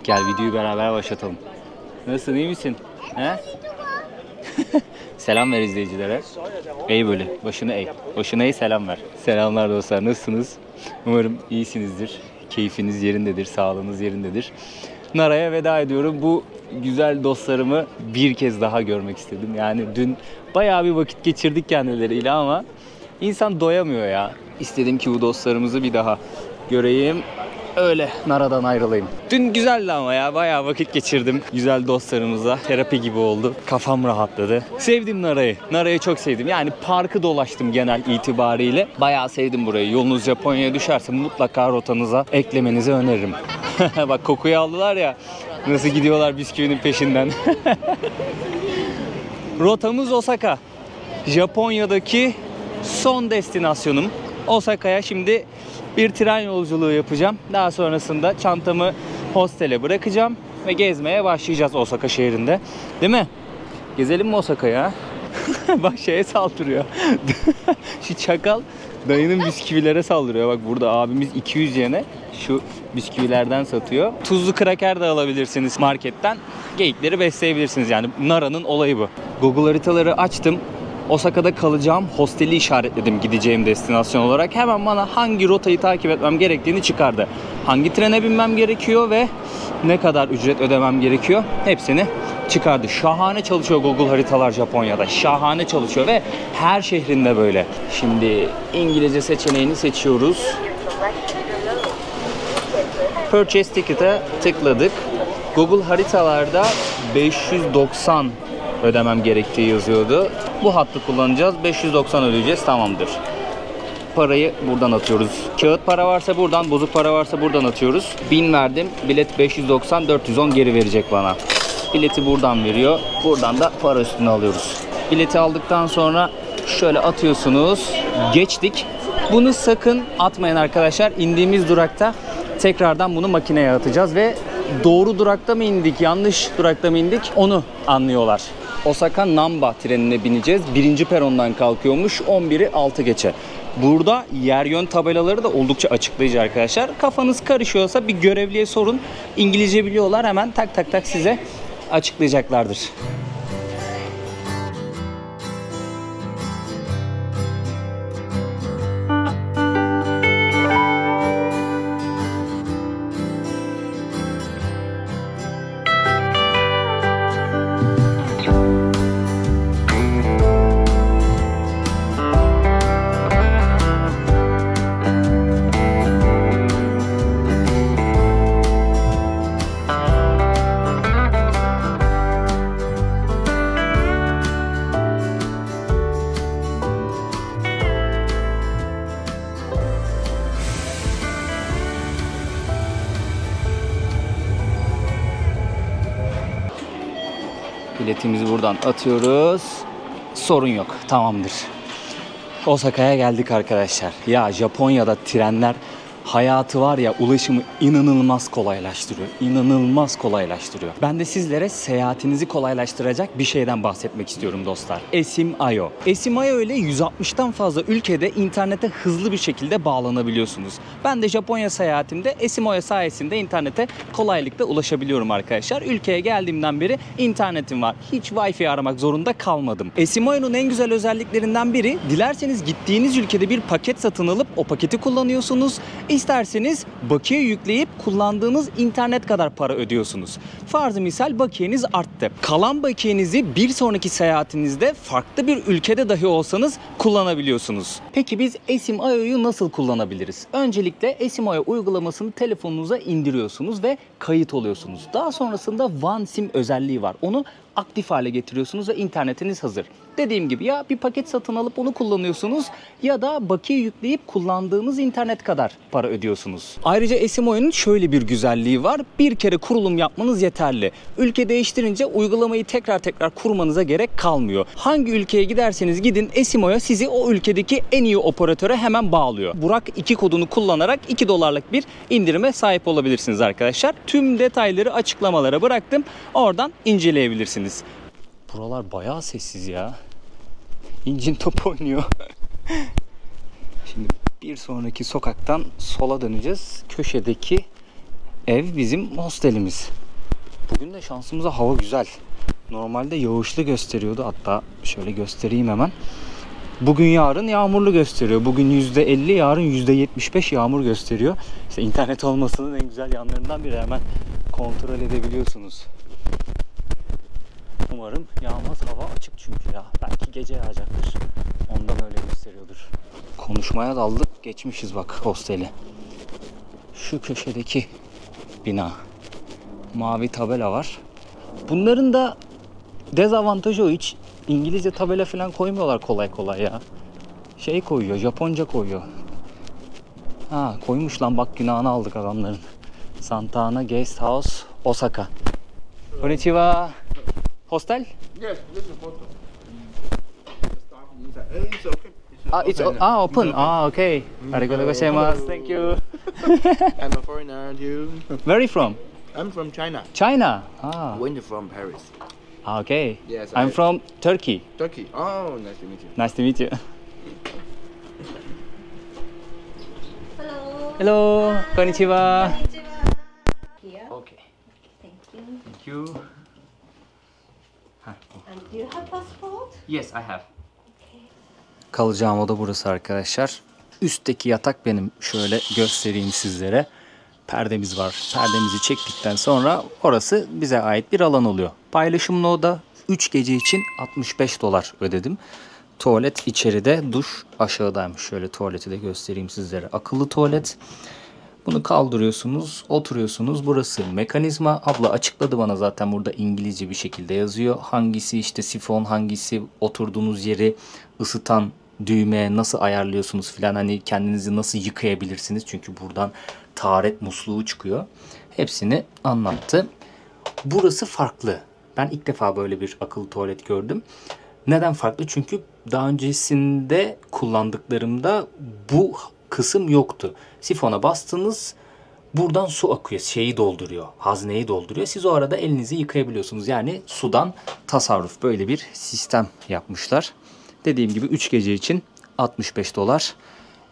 Gel videoyu beraber başlatalım. Nasılsın, iyi misin? He? Selam ver izleyicilere. Eğ böyle, başını eğ. Başını eğ, selam ver. Selamlar dostlar, nasılsınız? Umarım iyisinizdir. Keyfiniz yerindedir, sağlığınız yerindedir. Nara'ya veda ediyorum. Bu güzel dostlarımı bir kez daha görmek istedim. Yani dün bayağı bir vakit geçirdik kendileriyle ama insan doyamıyor ya. İstedim ki bu dostlarımızı bir daha göreyim. Öyle Nara'dan ayrılayım. Dün güzeldi ama ya, bayağı vakit geçirdim güzel dostlarımızla. Terapi gibi oldu. Kafam rahatladı. Sevdim Nara'yı. Nara'yı çok sevdim. Yani parkı dolaştım genel itibariyle. Bayağı sevdim burayı. Yolunuz Japonya'ya düşerse mutlaka rotanıza eklemenizi öneririm. Bak kokuyu aldılar ya. Nasıl gidiyorlar bisküvinin peşinden. Rotamız Osaka. Japonya'daki son destinasyonum. Osaka'ya şimdi bir tren yolculuğu yapacağım. Daha sonrasında çantamı hostele bırakacağım ve gezmeye başlayacağız Osaka şehrinde. Değil mi? Gezelim mi Osaka'ya? Bak şeye saldırıyor. Şu çakal dayının bisküvilere saldırıyor. Bak burada abimiz 200 yene şu bisküvilerden satıyor. Tuzlu kraker de alabilirsiniz marketten. Geyikleri besleyebilirsiniz. Yani Nara'nın olayı bu. Google haritaları açtım. Osaka'da kalacağım hosteli işaretledim gideceğim destinasyon olarak. Hemen bana hangi rotayı takip etmem gerektiğini çıkardı. Hangi trene binmem gerekiyor ve ne kadar ücret ödemem gerekiyor hepsini çıkardı. Şahane çalışıyor Google haritalar Japonya'da. Şahane çalışıyor ve her şehrinde böyle. Şimdi İngilizce seçeneğini seçiyoruz. Purchase Ticket'e tıkladık. Google haritalarda 590 ödemem gerektiği yazıyordu. Bu hattı kullanacağız. 590 ödeyeceğiz. Tamamdır. Parayı buradan atıyoruz. Kağıt para varsa buradan, bozuk para varsa buradan atıyoruz. 1000 verdim. Bilet 590, 410 geri verecek bana. Bileti buradan veriyor. Buradan da para üstüne alıyoruz. Bileti aldıktan sonra şöyle atıyorsunuz. Geçtik. Bunu sakın atmayın arkadaşlar. İndiğimiz durakta tekrardan bunu makineye atacağız ve doğru durakta mı indik, yanlış durakta mı indik onu anlıyorlar. Osaka Namba trenine bineceğiz. 1. perondan kalkıyormuş. 11'i 6 geçe. Burada yer yön tabelaları da oldukça açıklayıcı arkadaşlar. Kafanız karışıyorsa bir görevliye sorun. İngilizce biliyorlar, hemen tak tak tak size açıklayacaklardır. Biletimizi buradan atıyoruz. Sorun yok. Tamamdır. Osaka'ya geldik arkadaşlar. Ya Japonya'da trenler hayatı var ya, ulaşımı inanılmaz kolaylaştırıyor. İnanılmaz kolaylaştırıyor. Ben de sizlere seyahatinizi kolaylaştıracak bir şeyden bahsetmek istiyorum dostlar. Esim.io. Esim.io ile 160'tan fazla ülkede internete hızlı bir şekilde bağlanabiliyorsunuz. Ben de Japonya seyahatimde Esim.io sayesinde internete kolaylıkla ulaşabiliyorum arkadaşlar. Ülkeye geldiğimden beri internetim var. Hiç Wi-Fi aramak zorunda kalmadım. Esim.io'nun en güzel özelliklerinden biri, dilerseniz gittiğiniz ülkede bir paket satın alıp o paketi kullanıyorsunuz. İsterseniz bakiye yükleyip kullandığınız internet kadar para ödüyorsunuz. Farzı misal bakiyeniz arttı. Kalan bakiyenizi bir sonraki seyahatinizde farklı bir ülkede dahi olsanız kullanabiliyorsunuz. Peki biz Esim.io'yu nasıl kullanabiliriz? Öncelikle Esim.io uygulamasını telefonunuza indiriyorsunuz ve kayıt oluyorsunuz. Daha sonrasında OneSIM özelliği var. Onu aktif hale getiriyorsunuz ve internetiniz hazır. Dediğim gibi ya bir paket satın alıp onu kullanıyorsunuz ya da bakiye yükleyip kullandığınız internet kadar para ödüyorsunuz. Ayrıca Esim.io'nun şöyle bir güzelliği var. Bir kere kurulum yapmanız yeterli. Ülke değiştirince uygulamayı tekrar kurmanıza gerek kalmıyor. Hangi ülkeye giderseniz gidin Esim.io sizi o ülkedeki en iyi operatöre hemen bağlıyor. Burak 2 kodunu kullanarak $2'lık bir indirime sahip olabilirsiniz arkadaşlar. Tüm detayları açıklamalara bıraktım. Oradan inceleyebilirsiniz. Buralar bayağı sessiz ya. İncin top oynuyor. Şimdi bir sonraki sokaktan sola döneceğiz. Köşedeki ev bizim hostelimiz. Bugün de şansımıza hava güzel. Normalde yağışlı gösteriyordu. Hatta şöyle göstereyim hemen. Bugün yarın yağmurlu gösteriyor. Bugün %50, yarın %75 yağmur gösteriyor. İşte internet olmasının en güzel yanlarından biri. Hemen kontrol edebiliyorsunuz. Umarım yağmaz, hava açık çünkü ya. Belki gece yağacaktır. Ondan öyle gösteriyordur. Konuşmaya daldık, geçmişiz bak hosteli. Şu köşedeki bina. Mavi tabela var. Bunların da dezavantajı o, hiç İngilizce tabela falan koymuyorlar kolay kolay ya. Şey koyuyor, Japonca koyuyor. Ha koymuş lan, bak günahını aldık adamların. Santa Ana Guest House, Osaka. Konnichiwa. Hostel? Yes, this is a photo. It's okay. It's open. Okay. Arigatou gozaimasu. Thank you. I'm a foreigner too. Where are you from? I'm from China. China. When you from Paris? Okay. Yes, I'm from Turkey. Turkey. Oh, nice to meet you. Nice to meet you. Hello. Hello. Konnichiwa. Here. Okay. Thank you. Thank you. And do you have passport? Yes, I have. Kalacağım oda burası arkadaşlar. Üstteki yatak benim. Şöyle göstereyim sizlere. Perdemiz var. Perdemizi çektikten sonra orası bize ait bir alan oluyor. Paylaşımlı oda. 3 gece için $65 ödedim. Tuvalet içeride, duş aşağıdaymış. Şöyle tuvaleti de göstereyim sizlere. Akıllı tuvalet. Bunu kaldırıyorsunuz, oturuyorsunuz. Burası mekanizma. Abla açıkladı bana zaten, burada İngilizce bir şekilde yazıyor. Hangisi işte sifon, hangisi oturduğunuz yeri ısıtan düğme, nasıl ayarlıyorsunuz filan, hani kendinizi nasıl yıkayabilirsiniz. Çünkü buradan taharet musluğu çıkıyor. Hepsini anlattı. Burası farklı. Ben ilk defa böyle bir akıllı tuvalet gördüm. Neden farklı? Çünkü daha öncesinde kullandıklarımda bu kısım yoktu. Sifona bastınız, buradan su akıyor, şeyi dolduruyor, hazneyi dolduruyor. Siz o arada elinizi yıkayabiliyorsunuz. Yani sudan tasarruf, böyle bir sistem yapmışlar. Dediğim gibi 3 gece için $65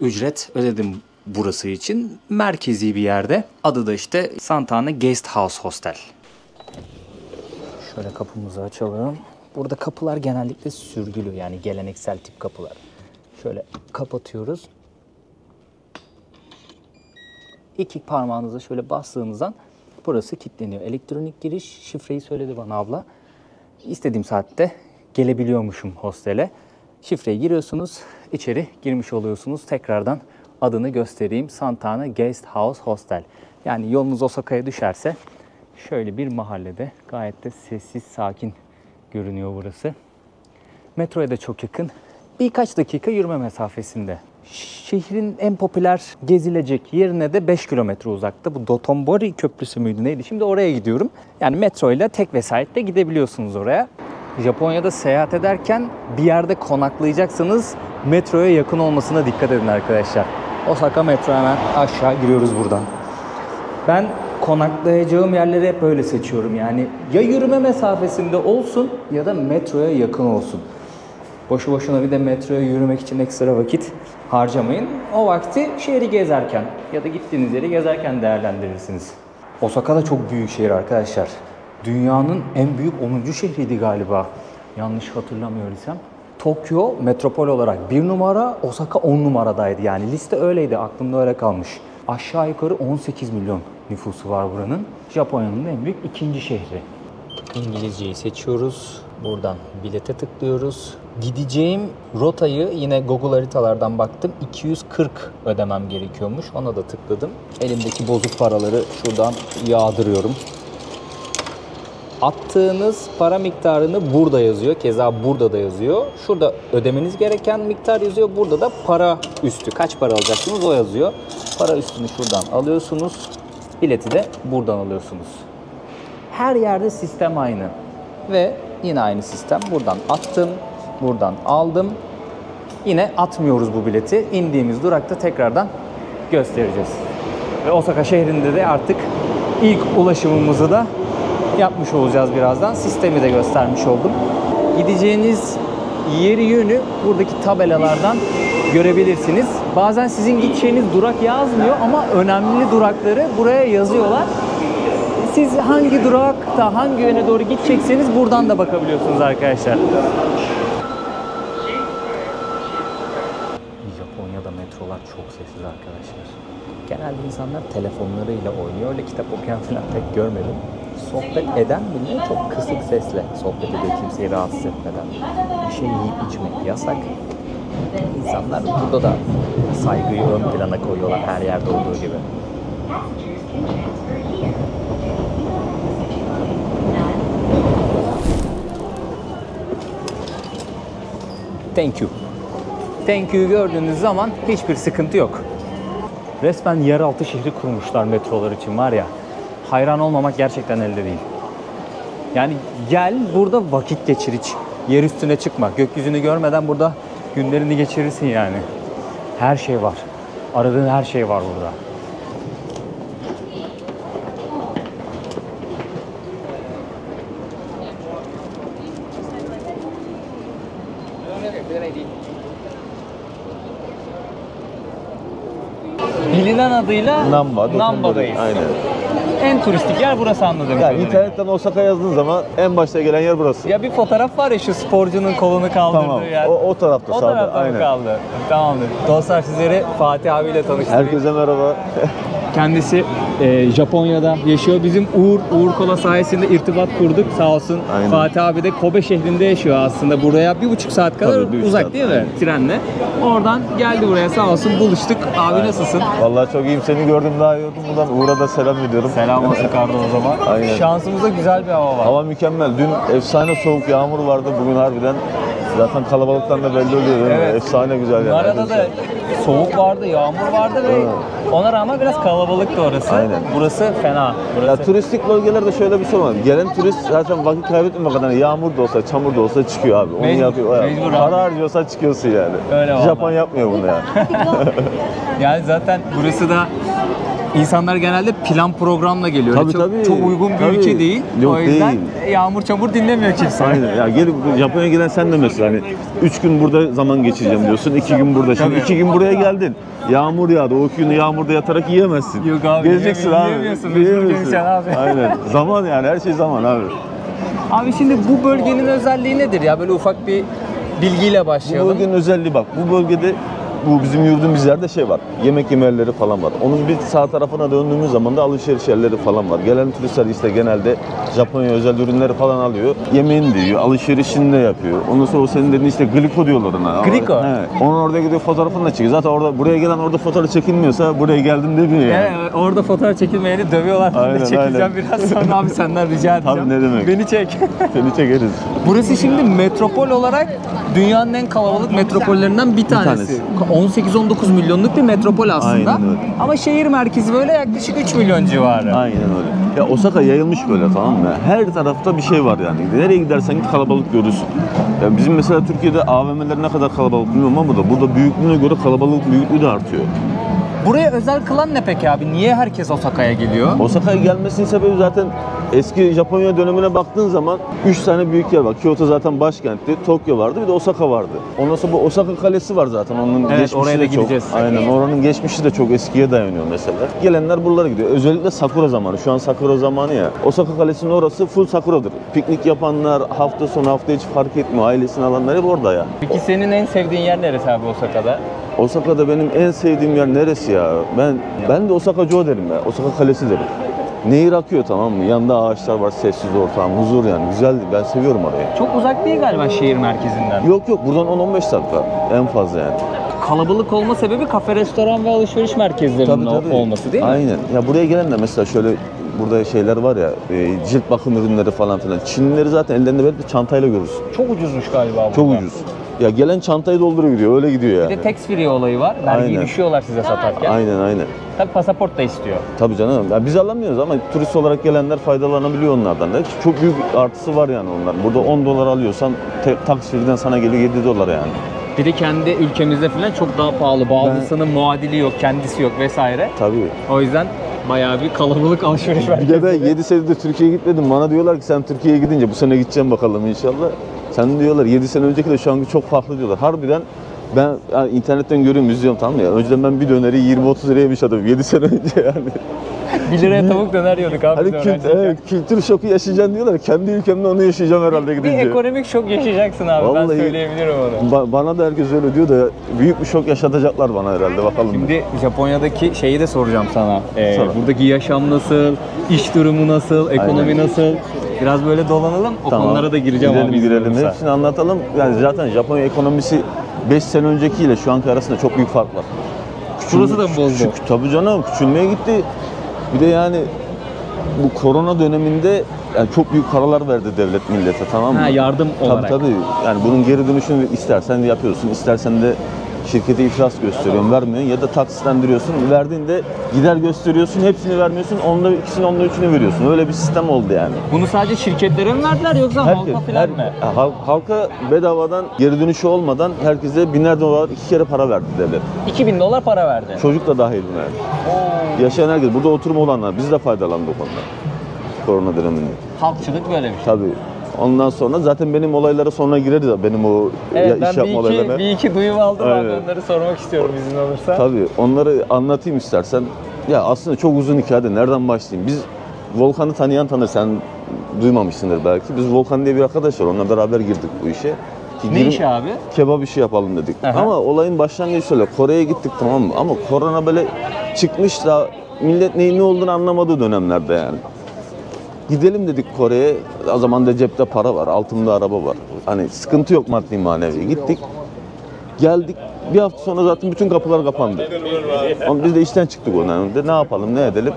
ücret ödedim burası için. Merkezi bir yerde. Adı da işte Santa Ana Guest House Hostel. Şöyle kapımızı açalım. Burada kapılar genellikle sürgülü, yani geleneksel tip kapılar. Şöyle kapatıyoruz. İki parmağınıza şöyle bastığınızdan burası kilitleniyor. Elektronik giriş, şifreyi söyledi bana abla. İstediğim saatte gelebiliyormuşum hostele. Şifreyi giriyorsunuz, içeri girmiş oluyorsunuz. Tekrardan adını göstereyim. Santa Ana Guest House Hostel. Yani yolunuz Osaka'ya düşerse şöyle bir mahallede, gayet de sessiz, sakin görünüyor burası. Metroya da çok yakın. Birkaç dakika yürüme mesafesinde. Şehrin en popüler gezilecek yerine de 5 kilometre uzakta. Bu Dotonbori Köprüsü müydü neydi? Şimdi oraya gidiyorum. Yani metro ile tek vesayetle gidebiliyorsunuz oraya. Japonya'da seyahat ederken bir yerde konaklayacaksanız metroya yakın olmasına dikkat edin arkadaşlar. Osaka metro, hemen aşağı giriyoruz buradan. Ben konaklayacağım yerleri hep böyle seçiyorum. Yani ya yürüme mesafesinde olsun ya da metroya yakın olsun. Boşu boşuna bir de metroya yürümek için ekstra vakit harcamayın. O vakti şehri gezerken ya da gittiğiniz yeri gezerken değerlendirirsiniz. Osaka da çok büyük şehir arkadaşlar. Dünyanın en büyük 10. şehriydi galiba. Yanlış hatırlamıyorsam. Tokyo metropol olarak 1 numara, Osaka 10 numaradaydı. Yani liste öyleydi, aklımda öyle kalmış. Aşağı yukarı 18 milyon nüfusu var buranın. Japonya'nın en büyük 2. şehri. İngilizceyi seçiyoruz. Buradan bilete tıklıyoruz. Gideceğim rotayı yine Google haritalardan baktım. 240 ödemem gerekiyormuş. Ona da tıkladım. Elimdeki bozuk paraları şuradan yağdırıyorum. Attığınız para miktarını burada yazıyor. Keza burada da yazıyor. Şurada ödemeniz gereken miktar yazıyor. Burada da para üstü. Kaç para alacaksınız o yazıyor. Para üstünü şuradan alıyorsunuz. Bileti de buradan alıyorsunuz. Her yerde sistem aynı. Ve yine aynı sistem. Buradan attım. Buradan aldım. Yine atmıyoruz bu bileti. İndiğimiz durakta tekrardan göstereceğiz. Ve Osaka şehrinde de artık ilk ulaşımımızı da yapmış olacağız birazdan. Sistemi de göstermiş oldum. Gideceğiniz yeri, yönü buradaki tabelalardan görebilirsiniz. Bazen sizin gideceğiniz durak yazmıyor ama önemli durakları buraya yazıyorlar. siz hangi durakta hangi yöne doğru gidecekseniz buradan da bakabiliyorsunuz arkadaşlar. Japonya'da metrolar çok sessiz arkadaşlar. Genelde insanlar telefonlarıyla oynuyor. Öyle kitap okuyan falan pek görmedim. Sohbet eden bile çok kısık sesle sohbet ediyor, kimseyi rahatsız etmeden. Bir şey yiyip içmek yasak. İnsanlar burada da saygıyı ön plana koyuyorlar her yerde olduğu gibi. Thank you. Thank you gördüğünüz zaman hiçbir sıkıntı yok. Resmen yeraltı şehri kurmuşlar metrolar için var ya. Hayran olmamak gerçekten elde değil. Yani gel burada vakit geçir hiç. Yer üstüne çıkma. Gökyüzünü görmeden burada günlerini geçirirsin yani. Her şey var. Aradığın her şey var burada. Bilinen adıyla Namba'dayız. Aynen. En turistik yer burası anladığım Yani kadarıyla. internetten Osaka yazdığın zaman en başta gelen yer burası. Ya bir fotoğraf var ya şu sporcunun kolunu kaldırdığı Tamam. yer. O tarafta O sağda. tarafta mı Aynen. kaldı? Tamamdır. Dostlar sizleri Fatih abiyle tanıştırayım. Herkese merhaba. Kendisi Japonya'da yaşıyor. Bizim Uğur Kola sayesinde irtibat kurduk. Sağ olsun. Aynen. Fatih abi de Kobe şehrinde yaşıyor aslında. Buraya 1,5 saat kadar Tabii, 1,5 uzak saat, değil mi? aynen. Trenle. Oradan geldi buraya sağ olsun. Buluştuk. Abi nasılsın? Vallahi çok iyiyim. Seni gördüm daha iyi oldum. Buradan Uğur'a da selam ediyorum. Selam olsun Kardo o zaman. Aynen. Şansımızda güzel bir hava var. Hava mükemmel. Dün efsane soğuk yağmur vardı. Bugün harbiden zaten kalabalıktan da belli oluyor değil mi? Evet. Efsane güzel yani. Arada da soğuk vardı, yağmur vardı ve ona rağmen biraz kalabalıktı orası. Aynen. Burası fena. Burası. Ya turistik bölgelerde şöyle bir sorun var. Gelen turist zaten vakit kaybetmemek adına yağmur da olsa, çamur da olsa çıkıyor abi. Onu Mecbur, yapıyor. mecbur abi. Para harcıyorsan çıkıyorsun yani. Öyle vallahi. Japon yapmıyor bunu yani. Yani zaten burası da insanlar genelde plan programla geliyor. Tabii, çok, tabii. çok uygun bir Tabii. ülke değil. Yok, o yüzden değil. yağmur çamur dinlemiyor kimse. Aynen. Ya gelip Japonya'ya gelen sen de mesela hani 3 gün burada zaman geçireceğim diyorsun. 2 gün burada. Şimdi Tabii. 2 gün buraya geldin. Yağmur yağdı. O 2 günü yağmurda yatarak yiyemezsin. Yok abi, Geleceksin abi. yiyemiyorsun. Mecbur geleceksin abi. Aynen. Zaman yani her şey zaman abi. Abi şimdi bu bölgenin özelliği nedir ya? Böyle ufak bir bilgiyle Bu başlayalım. bölgenin özelliği bak. Bu bölgede bu bizim yurdumuz yerde şey var. Yemek yeme yerleri falan var. Onun bir sağ tarafına döndüğümüz zaman da alışveriş yerleri falan var. Gelen turistler işte genelde Japonya özel ürünleri falan alıyor. Yemeğini de yiyor, alışverişini de yapıyor. Ondan sonra o senin dediğin işte gliko diyorlar ona. Gliko? He. Onun orada gidiyor fotoğrafını da çekiyor. Zaten orada buraya gelen orada fotoğraf çekilmiyorsa buraya geldim demiyor yani. Evet, orada fotoğraf çekilmeyeni dövüyorlar. Aynen, Çekeceğim aynen. biraz sonra abi senden rica edeceğim. Tabii, ne demek. Beni çek. Seni çekeriz. Burası şimdi metropol olarak dünyanın en kalabalık metropollerinden bir tanesi. 18-19 milyonluk bir metropol aslında. Aynen öyle. Ama şehir merkezi böyle yaklaşık 3 milyon civarı. Aynen öyle. Ya Osaka yayılmış böyle, tamam mı? Her tarafta bir şey var yani. Nereye gidersen git kalabalık görürsün. Ya bizim mesela Türkiye'de AVM'ler ne kadar kalabalık bilmiyorum ama da burada büyüklüğüne göre kalabalık büyüklüğü de artıyor. Buraya özel kılan ne peki abi? Niye herkes Osaka'ya geliyor? Osaka'ya gelmesinin sebebi zaten eski Japonya dönemine baktığın zaman 3 tane büyük yer var. Kyoto zaten başkentti, Tokyo vardı, bir de Osaka vardı. Ondan sonra bu Osaka Kalesi var zaten. Onun Evet, geçmişi oraya da de çok. gideceğiz. Aynen, oranın geçmişi de çok eskiye dayanıyor mesela. Gelenler buralara gidiyor. Özellikle Sakura zamanı. Şu an Sakura zamanı ya. Osaka Kalesi'nin orası full Sakura'dır. Piknik yapanlar, hafta sonu, hafta içi fark etmiyor. Ailesini alanlar hep orada ya. Peki senin en sevdiğin yer neresi abi Osaka'da? Osaka'da benim en sevdiğim yer neresi ya? Ben de Osaka-jo derim ya. Osaka Kalesi derim. Nehir akıyor, tamam mı? Yanında ağaçlar var, sessiz ortam, huzur yani. Güzeldi. Ben seviyorum orayı. Çok uzak değil galiba şehir merkezinden. Yok buradan 10-15 dakika en fazla yani. Kalabalık olma sebebi kafe, restoran ve alışveriş merkezlerinin olması değil mi? Aynen. Ya buraya gelen de mesela şöyle burada şeyler var ya, cilt bakım ürünleri falan filan. Çinlileri zaten ellerinde böyle bir çantayla görürsün. Çok ucuzmuş galiba bu. Çok ucuz. Ya gelen çantayı dolduruyor gidiyor, öyle gidiyor yani. Bir de tax free olayı var. Vergiyi Aynen. düşüyorlar size satarken. Aynen. Tabii pasaport da istiyor. Tabii canım. Ya biz alamıyoruz ama turist olarak gelenler faydalanabiliyor onlardan da. Çok büyük artısı var yani onlar. Burada 10 dolar alıyorsan tax free'den sana geliyor 7 dolar yani. Bir de kendi ülkemizde falan çok daha pahalı. Bazısının muadili yok, kendisi yok vesaire. Tabii. O yüzden bayağı bir kalabalık alışveriş Bir merkezi. de ben 7 senedir Türkiye'ye gitmedim. Bana diyorlar ki sen Türkiye'ye gidince bu sene gideceğim bakalım inşallah. Sen diyorlar 7 sene önceki de şu anki çok farklı diyorlar. Harbiden ben yani internetten görüyorum, izliyorum, tamam mı ya. Önceden ben bir döneri 20-30 liraya yemiş adamım 7 sene önce yani. 1 liraya tavuk döner yiyorduk abi. Hani biz öğrenciyken. evet, kültür şoku yaşayacaksın diyorlar. Kendi ülkemde onu yaşayacağım herhalde Bir gidince. ekonomik şok yaşayacaksın abi. Ben Vallahi- söyleyebilirim onu. Bana da herkes öyle diyor da büyük bir şok yaşatacaklar bana herhalde, bakalım. Şimdi Japonya'daki şeyi de soracağım sana. Sor. Buradaki yaşam nasıl, iş durumu nasıl, ekonomi Aynen. nasıl? Biraz böyle dolanalım, o konulara da gireceğim girelim, abi. izin girelim. olursa. Hepsini anlatalım. Yani zaten Japonya ekonomisi 5 sene öncekiyle şu anki arasında çok büyük fark var. Şurası da mı bozdu? Tabii canım, küçülmeye gitti. Bir de yani bu korona döneminde yani çok büyük paralar verdi devlet millete, tamam mı? Ha, yardım olarak. Tabii. Yani bunun geri dönüşünü istersen de yapıyorsun, istersen de şirkete iflas gösteriyorsun, vermiyorsun ya da taksitlendiriyorsun. Verdiğinde gider gösteriyorsun, hepsini vermiyorsun, onda ikisini, onda üçünü veriyorsun. Öyle bir sistem oldu yani. Bunu sadece şirketlere mi verdiler yoksa halka falan mı? Halka bedavadan, geri dönüşü olmadan herkese biner dolar 2 kere para verdi devlet. $2000 para verdi. Çocuk da dahil buna yani. Yaşayan herkes, burada oturum olanlar, biz de faydalandık ondan. Korona döneminde. Halkçılık böyle bir şey. Tabii. Ondan sonra zaten benim olaylara sonra gireriz ya, benim o Evet, iş ben yapma olaylarına. bir iki duyum aldım abi, Aynen. onları sormak istiyorum izin olursa. Tabii, onları anlatayım istersen. Ya aslında çok uzun hikayede nereden başlayayım? Biz Volkan'ı tanıyan tanır, sen duymamışsındır belki. Biz Volkan diye bir arkadaş var, onunla beraber girdik bu işe. Ki Ne işi abi? Kebap işi yapalım dedik. Aha. Ama olayın başlangıcı şöyle, Kore'ye gittik, tamam mı? Ama korona böyle çıkmış da millet neyin ne olduğunu anlamadığı dönemlerde yani. Gidelim dedik Kore'ye. O zaman da cepte para var, altımda araba var. Hani sıkıntı yok maddi manevi. Gittik. Geldik. Bir hafta sonra zaten bütün kapılar kapandı. Ama biz de işten çıktık o dönemde. Ne yapalım, ne edelim?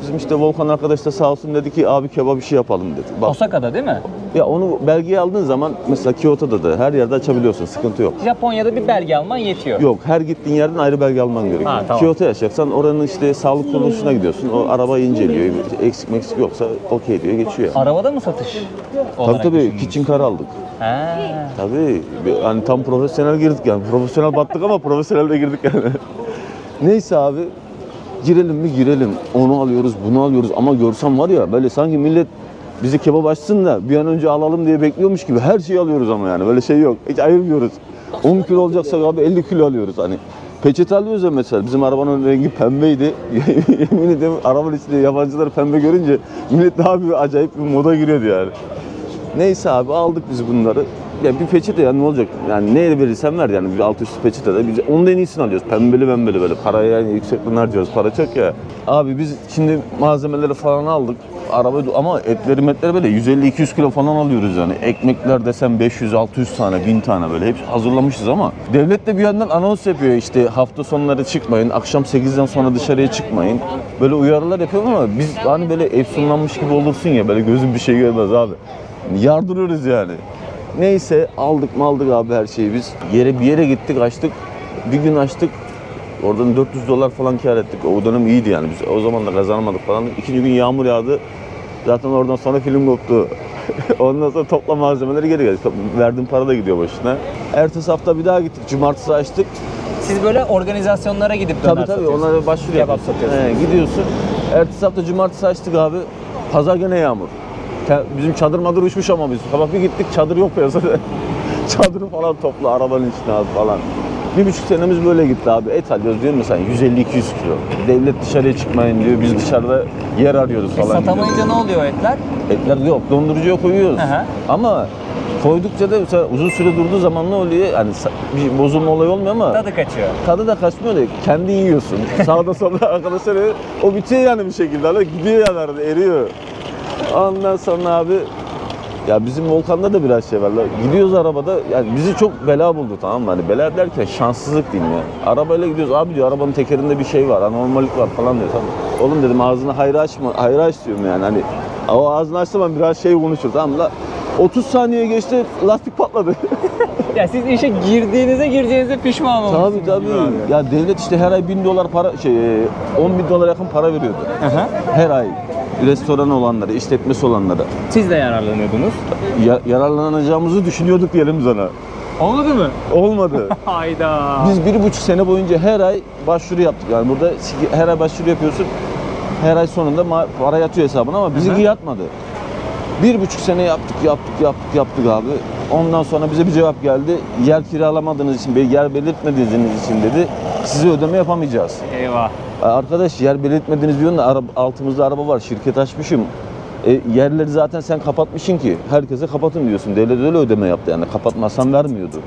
Bizim işte Volkan arkadaş da sağ olsun dedi ki abi kebap işi yapalım dedi. Bak, Osaka'da değil mi? ya onu belgeyi aldığın zaman mesela Kyoto'da da her yerde açabiliyorsun, sıkıntı yok. Japonya'da bir belge alman yetiyor. Yok, her gittiğin yerden ayrı belge alman gerekiyor. Ha, tamam. Kyoto yaşayacaksan oranın işte sağlık kuruluşuna gidiyorsun. O arabayı inceliyor. Eksik meksik yoksa okey diyor, geçiyor. Arabada mı satış Tabii olarak tabii, düşündünüz? kitchen car aldık. He. Tabii, hani tam profesyonel girdik yani. Profesyonel battık ama profesyonel de girdik yani. Neyse abi, girelim mi girelim. Onu alıyoruz, bunu alıyoruz ama görsem var ya böyle sanki millet bizi kebap açsın da bir an önce alalım diye bekliyormuş gibi her şeyi alıyoruz ama yani böyle şey yok. Hiç ayırmıyoruz. 10 kilo olacaksa abi 50 kilo alıyoruz hani. Peçete alıyoruz ya mesela. Bizim arabanın rengi pembeydi. Yemin ederim arabanın içinde yabancıları pembe görünce millet daha bir acayip bir moda giriyordu yani. Neyse abi, aldık biz bunları. Ya bir peçete yani ne olacak? Yani neye verirsen ver yani bir alt üstü peçete de biz onun en iyisini alıyoruz. Pembeli böyle paraya yani yüksek bunlar diyoruz. Para çok ya. Abi biz şimdi malzemeleri falan aldık. Araba ama etleri böyle 150-200 kilo falan alıyoruz yani. Ekmekler desem 500-600 tane, 1000 tane böyle hep hazırlamışız ama devlet de bir yandan anons yapıyor işte hafta sonları çıkmayın, akşam 8'den sonra dışarıya çıkmayın. Böyle uyarılar yapıyor ama biz hani böyle efsunlanmış gibi olursun ya, böyle gözün bir şey görmez abi. Yardırıyoruz yani. Neyse aldık abi her şeyi biz. Bir yere gittik, açtık. Bir gün açtık. Oradan $400 falan kâr ettik. O dönem iyiydi yani. Biz o zaman da kazanamadık falan. İkinci gün yağmur yağdı. Zaten oradan sonra film koptu. Ondan sonra topla malzemeleri geri geldi. Verdiğim para da gidiyor başına. Ertesi hafta bir daha gittik. Cumartesi açtık. Siz böyle organizasyonlara gidip döner Tabii satıyorsunuz. onlara başvuru Kebap yapıyorsun. satıyorsun. Gidiyorsun. Ertesi hafta cumartesi açtık abi. Pazar gene yağmur. Bizim çadır madır uçmuş ama biz. Sabah bir gittik, çadır yok piyasada. Çadırı falan topla arabanın içine abi falan. 1,5 senemiz böyle gitti abi. Et alıyoruz diyorum mesela 150-200 kilo. Devlet dışarıya çıkmayın diyor. Biz dışarıda yer arıyoruz falan. Satamayınca ne oluyor etler? Etler yok. Dondurucuya koyuyoruz. Aha. Ama koydukça da mesela uzun süre durduğu zaman ne oluyor? Yani bir bozulma olayı olmuyor ama Tadı kaçıyor. tadı da kaçmıyor da kendin yiyorsun. Sağda solda arkadaşlar o bitiyor yani bir şekilde. Hani gidiyor yani arada, eriyor. Ondan sonra abi ya bizim Volkan'da da biraz şey var. Gidiyoruz arabada, yani bizi çok bela buldu, tamam mı? Hani bela derken şanssızlık diyeyim ya. Arabayla gidiyoruz, abi diyor arabanın tekerinde bir şey var, anormallik var falan diyor. Tamam. Oğlum dedim ağzını hayra açma, hayra aç diyorum yani hani. O ağzını açtı ben biraz şey konuşur, tamam mı? 30 saniye geçti, lastik patladı. Ya siz işe gireceğinize pişman olmuşsunuz. Tabii. Ya devlet işte her ay $1000 para, $10.000 yakın para veriyordu. Aha. Her ay. Restoran olanlara, işletmesi olanlara. Siz de yararlanıyordunuz. Yararlanacağımızı düşünüyorduk diyelim sana. Olmadı mı? Olmadı. Hayda. Biz 1,5 sene boyunca her ay başvuru yaptık. Yani burada her ay başvuru yapıyorsun. Her ay sonunda para yatıyor hesabına ama bizimki yatmadı. 1,5 sene yaptık abi. Ondan sonra bize bir cevap geldi. Yer kiralamadığınız için, yer belirtmediğiniz için dedi, size ödeme yapamayacağız. Eyvah. Arkadaş yer belirtmediniz diyorsun da altımızda araba var. Şirket açmışım. Yerleri zaten sen kapatmışsın ki. Herkese kapatın diyorsun. Devlet öyle ödeme yaptı yani. Kapatmazsan vermiyordu.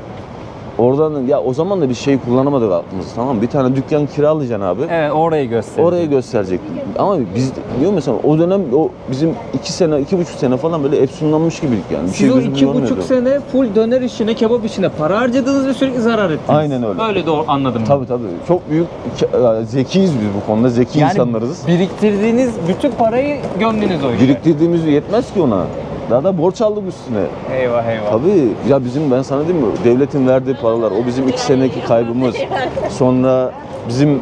Oradan ya o zaman da bir şey kullanamadık aklımızda, tamam mı? Bir tane dükkan kiralayacaksın abi. Evet, orayı gösterecek. Orayı gösterecek. Ama biz diyor mesela o dönem o bizim 2 sene, 2,5 sene falan böyle efsunlanmış gibiydik yani. Bir Siz o gözümüzde 2,5 görmüyordu. sene full döner işine, kebap işine para harcadınız ve sürekli zarar ettiniz. Aynen öyle. Öyle de anladım. Tabii. Çok büyük zekiyiz biz bu konuda. Zeki Yani insanlarız. biriktirdiğiniz bütün parayı gömdünüz o işe. Biriktirdiğimiz yetmez ki ona. Daha da borç aldık üstüne. Eyvah. Tabii ya bizim ben sana diyeyim mi? Devletin verdiği paralar, o bizim 2 seneki kaybımız. Sonra bizim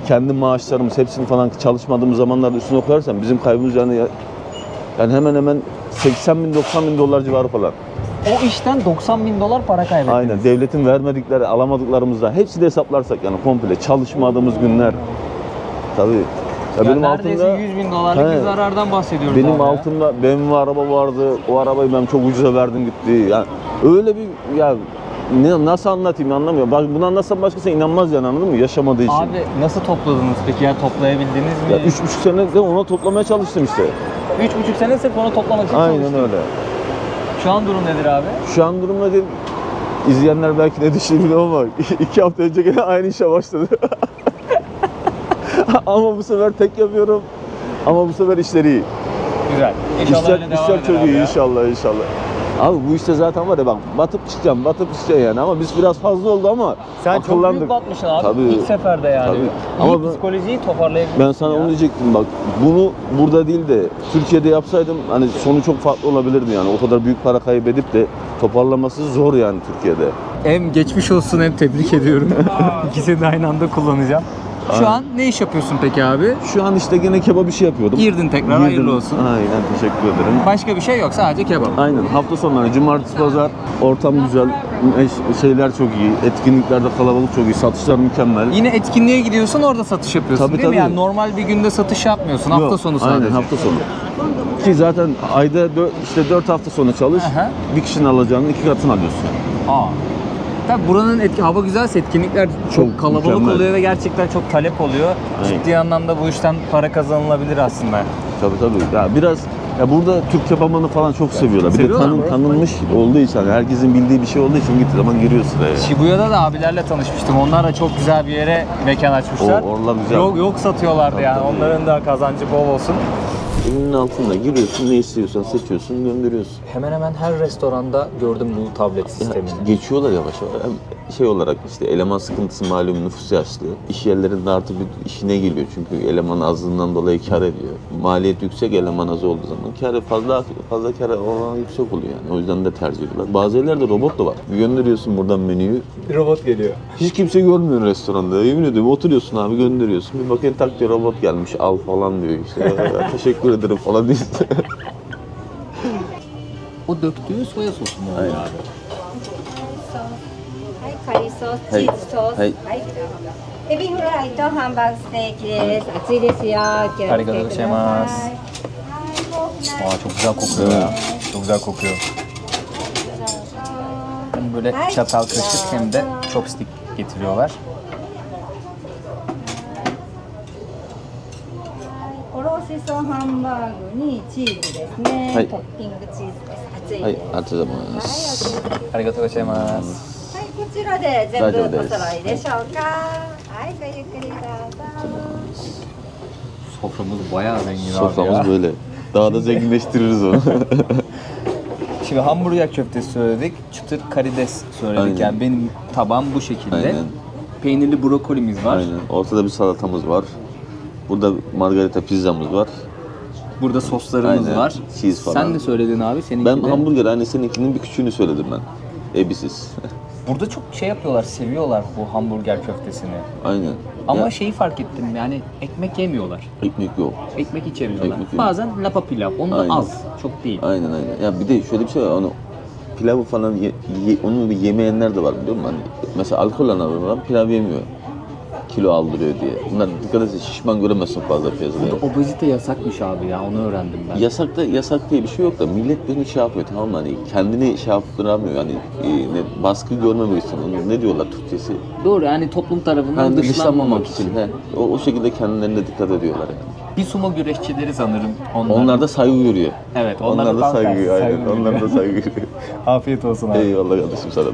kendi maaşlarımız hepsini falan çalışmadığımız zamanlarda üstüne koyarsan bizim kaybımız yani hemen hemen 80 bin 90 bin dolar civarı falan. O işten 90 bin dolar para kaybettiniz. Aynen devletin vermedikleri alamadıklarımızda hepsi de hesaplarsak yani komple çalışmadığımız günler. Tabii. Ya Ya benim neredeyse altımda 100 bin dolarlık He. bir zarardan bahsediyoruz benim abi ya. altımda BMW araba vardı. O arabayı ben çok ucuza verdim gitti. Yani öyle bir ya nasıl anlatayım anlamıyorum. Bunu anlatsam başkası inanmaz yani, anladın mı? Yaşamadığı için. Abi nasıl topladınız peki ya, toplayabildiniz mi? Ya 3,5 sene de ona toplamaya çalıştım işte. 3,5 sene sırf onu toplamak için Aynen çalıştın. öyle. Şu an durum nedir abi? Şu an durumda değil. İzleyenler belki ne düşünür ama 2 hafta önce gene aynı işe başladı. Ama bu sefer tek yapıyorum. Ama bu sefer işleri iyi. Güzel. İnşallah öyle devam İşler eder çok abi iyi ya. inşallah. Abi bu işte zaten var ya bak batıp çıkacaksın yani ama biz biraz fazla oldu ama Sen çok akıllandık. büyük batmışsın abi. Tabii. İlk seferde yani. Tabii. Ama Ama psikolojiyi toparlayabilirsin. Ben sana ya. onu diyecektim bak. Bunu burada değil de Türkiye'de yapsaydım hani sonu çok farklı olabilirdi yani. O kadar büyük para kaybedip de toparlaması zor yani Türkiye'de. Hem geçmiş olsun hem tebrik ediyorum. İkisini de aynı anda kullanacağım. Şu an ne iş yapıyorsun peki abi? Şu an işte gene kebap işi yapıyordum. Girdin tekrar, hayırlı olsun. Aynen, teşekkür ederim. Başka bir şey yok, sadece kebap. Aynen, hafta sonları cumartesi pazar ortam güzel, şeyler çok iyi, etkinliklerde kalabalık çok iyi, satışlar mükemmel. Yine etkinliğe gidiyorsun, orada satış yapıyorsun Tabii, değil mi? tabii. Yani normal bir günde satış yapmıyorsun, hafta Yok, sonu sadece. Aynen hafta sonu. Ki zaten ayda 4 hafta sonu çalış, Aha. bir kişinin alacağının 2 katını alıyorsun. Aa. Tabii buranın hava güzelse etkinlikler çok Çok kalabalık mükemmel. oluyor ve gerçekten çok talep oluyor. Aynen. Ciddi anlamda bu işten para kazanılabilir aslında. Tabii. Ya biraz ya burada Türk kebabını falan çok seviyorlar. Bir de Seviyorlar mı? tanınmış olduğu için, yani herkesin bildiği bir şey olduğu için gittiği zaman giriyor sıraya. Shibuya'da da abilerle tanışmıştım. Onlar da çok güzel bir yere mekan açmışlar. Oralar güzel. Yok satıyorlardı Tabii, yani. tabii. Onların da kazancı bol olsun. Elinin altında giriyorsun, ne istiyorsan seçiyorsun, gönderiyorsun. Hemen hemen her restoranda gördüm bu tablet Ya, sistemini. geçiyorlar yavaş yavaş. Şey olarak işte eleman sıkıntısı, malum nüfus yaşlı. İş yerlerinde artık bir işine geliyor çünkü eleman azlığından dolayı kar ediyor. Maliyet yüksek, eleman az olduğu zaman kar fazla kar oranı yüksek oluyor yani. O yüzden de tercih ediyorlar. Bazı yerlerde robot da var. Gönderiyorsun buradan menüyü. Robot geliyor. Hiç kimse görmüyor restoranda. Yemin ediyorum oturuyorsun abi, gönderiyorsun. Bir bakayım tak diyor, robot gelmiş al falan diyor işte. Ya, teşekkür ederim falan diyor. O döktüğü soya sosu mu oluyor abi? はい、カリーソース、はいチーズソース、ははいい、エビフライとハンバーグステーキです。熱いですよ。気をつけてください。ありがとうございますはい、 Aa, çok güzel kokuyor ya. Çok güzel kokuyor. Hem böyle çatal kaşık hem de chopstick getiriyorlar. おろしそハンバーグにチーズですね。はいトッピングチーズです。熱い Hay, です。 atacağız. ありがとうございます。はい、こちらで全部大丈夫ですお揃いでしょうか。はい、ごゆっくりどうぞ。 Soframız bayağı zengin abi Soframız ya. böyle. Daha da zenginleştiririz onu. Şimdi hamburger köftesi söyledik, çıtır karides söyledik. Aynen. Yani benim tabağım bu şekilde. Aynen. Peynirli brokolimiz var. Aynen. Ortada bir salatamız var. Burada margarita pizzamız var. Burada soslarımız Aynen. var. Cheese falan. Sen de söyledin abi, seninki Ben de. hamburger hani seninkinin bir küçüğünü söyledim ben. Ebisiz. Burada çok şey yapıyorlar, seviyorlar bu hamburger köftesini. Aynen. Ama Ya, şeyi fark ettim, yani ekmek yemiyorlar. ekmek yok. Ekmek içemiyorlar. Ekmek yok. Bazen lapa pilav, onu da Aynen. az, çok değil. Aynen. Ya bir de şöyle bir şey var. Onu pilavı falan onu bir yemeyenler de var biliyor musun? Hani mesela alkol alan adam pilav yemiyor. kilo aldırıyor diye. Bunlar dikkat etse şişman göremezsin fazla piyasada. Obezite yasakmış abi ya, onu öğrendim ben. Yasak diye bir şey yok da millet beni şey yapıyor, tamam mı, hani kendini şey yaptıramıyor, hani baskı görmemek için, ne diyorlar Türkçesi? Doğru, yani toplum tarafından dışlanmamak için. O şekilde kendilerine dikkat ediyorlar yani. Bir sumo güreşçileri sanırım. Onlar da saygı görüyor. Evet, Onlar da saygı görüyor. Aynen. Onlar da saygı görüyor. Afiyet olsun abi. Eyvallah kardeşim, sana da.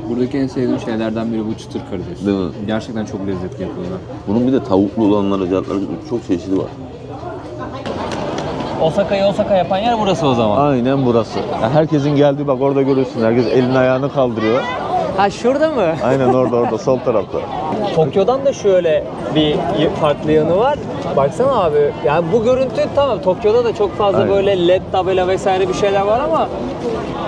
Buradaki en sevdiğim şeylerden biri bu çıtır karides. Değil mi? Gerçekten çok lezzetli yapıyorlar. Bunun bir de tavuklu olanları, çok çeşidi var. Osaka'yı Osaka yapan yer burası o zaman. Aynen burası. Yani herkesin geldiği, bak orada görürsün. Herkes elini ayağını kaldırıyor. Ha, şurada mı? Aynen orada sol tarafta. Tokyo'dan da şöyle bir farklı yanı var. Baksana abi, yani bu görüntü tamam, Tokyo'da da çok fazla Aynen. böyle led tabela vesaire bir şeyler var ama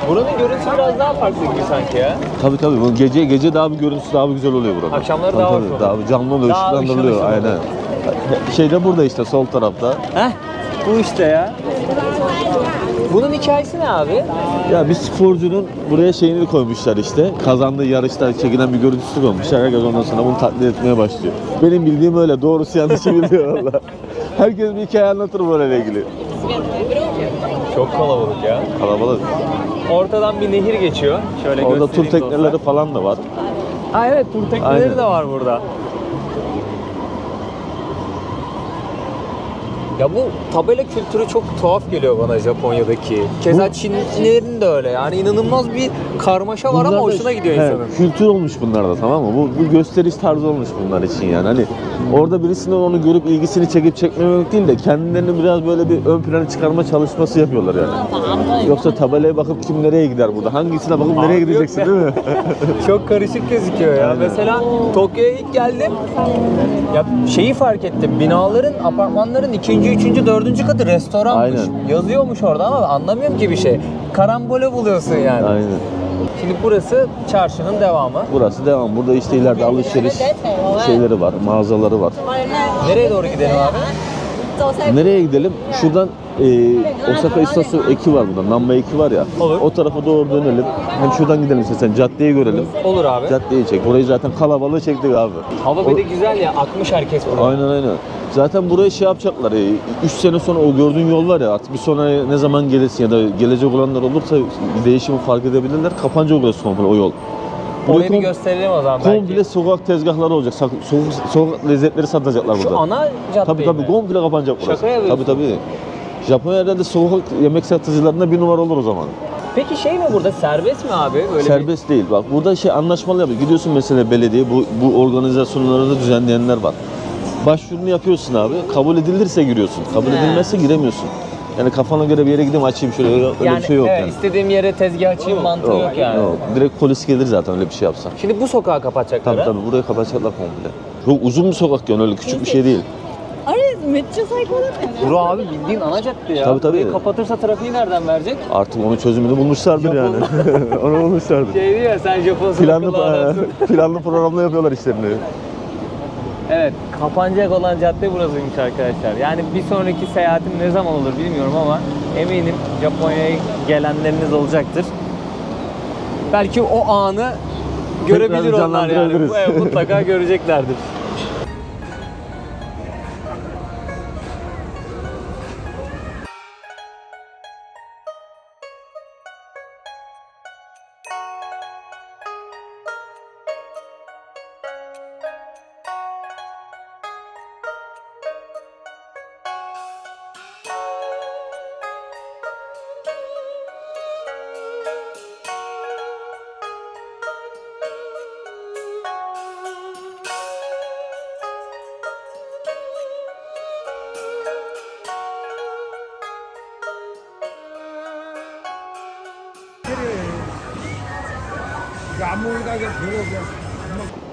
buranın görüntüsü biraz daha farklı gibi sanki ya. Tabii bu gece daha bir görüntüsü daha bir güzel oluyor burada. Akşamları Tabii, daha tabii, hoş oluyor. daha bir canlı oluyor, Daha ışıklandırılıyor. ışıl ışıl Aynen. Şeyde burada işte sol tarafta. Heh, bu işte ya. Bunun hikayesi ne abi? Ya bir sporcunun buraya şeyini koymuşlar işte. Kazandığı yarışta çekilen bir görüntüsü koymuşlar. Herkes ondan sonra bunu taklit etmeye başlıyor. Benim bildiğim öyle. Doğrusu yanlışı bilmiyor valla. Herkes bir hikaye anlatır böyle ilgili. Çok kalabalık ya. Kalabalık. Ortadan bir nehir geçiyor. Şöyle Orada tur göstereyim tekneleri dostlar. falan da var. Ha evet, tur tekneleri Aynen. de var burada. Ya bu tabela kültürü çok tuhaf geliyor bana Japonya'daki. Keza Çinlilerin de öyle. Yani inanılmaz bir karmaşa var ama Bunlar da- hoşuna gidiyor he, insanın. Kültür olmuş bunlarda, tamam mı? Bu gösteriş tarzı olmuş bunlar için yani. Hani orada birisinin onu görüp ilgisini çekip çekmemek değil de kendilerini biraz böyle bir ön plana çıkarma çalışması yapıyorlar yani. Yoksa tabelaya bakıp kim nereye gider burada? Hangisine bakıp nereye Abi gideceksin yok değil mi? Çok karışık gözüküyor ya. Aynen. Mesela Tokyo'ya ilk geldim. Ya şeyi fark ettim. Binaların, apartmanların 2., 3., 4. katı restoranmış. Aynen. Yazıyormuş orada ama anlamıyorum ki bir şey. Karambole buluyorsun yani. Aynen. Şimdi burası çarşının devamı. Burası devam. Burada işte ileride alışveriş şeyleri var, mağazaları var. Nereye doğru gidelim abi? Nereye gidelim? Şuradan Osaka istasyon eki var burada. Nanba eki var ya. Olur. O tarafa doğru dönelim. Hem şuradan gidelim istersen. Caddeyi görelim. Olur abi. Caddeyi çek. Burayı zaten kalabalığı çektik abi. Hava bir de güzel ya, akmış herkes burada. Aynen. Zaten burayı şey yapacaklar. 3 sene sonra o gördüğün yol var ya, artık bir sonra ne zaman gelirsin ya da gelecek olanlar olursa bir değişimi fark edebilirler. Kapanacak orası komple o yol. Orayı bir kom- gösterelim o zaman Komple belki. sokak tezgahları olacak. Sokak lezzetleri satacaklar burada. Şu ana cadde Tabii komple kapanacak burası. Şaka yapıyorsun. Tabii. Japonya herhalde sokak yemek satıcılarında bir numara olur o zaman. Peki şey mi burada, serbest mi abi? Böyle Serbest değil. Bak burada anlaşmalı yapıyor. Gidiyorsun mesela belediye, bu organizasyonları da düzenleyenler var. Başvurunu yapıyorsun abi. Kabul edilirse giriyorsun. Kabul edilmezse giremiyorsun. Yani kafana göre bir yere gideyim açayım şöyle, öyle yani, bir şey yok evet, yani. istediğim yere tezgah açayım mantığı yok yani. Yok. Direkt polis gelir zaten öyle bir şey yapsan. Şimdi bu sokağı kapatacaklar. Tabii burayı kapatacaklar komple. Çok uzun bir sokak yani, öyle küçük bir şey değil. あれめっちゃ最高だったよね。 Bura abi bildiğin ana cadde ya. Tabii. Burayı kapatırsa trafiği nereden verecek? Artık onun çözümünü bulmuşlardır yani. Onu bulmuşlardır. Şey diyor ya, sen Japonsun akıllı adamsın. Planlı programlı yapıyorlar işlerini. Evet, kapanacak olan cadde burasıymış arkadaşlar. Yani bir sonraki seyahatim ne zaman olur bilmiyorum ama eminim Japonya'ya gelenleriniz olacaktır. Belki o anı görebilir onlar yani. canlandırabiliriz. Evet, mutlaka göreceklerdir.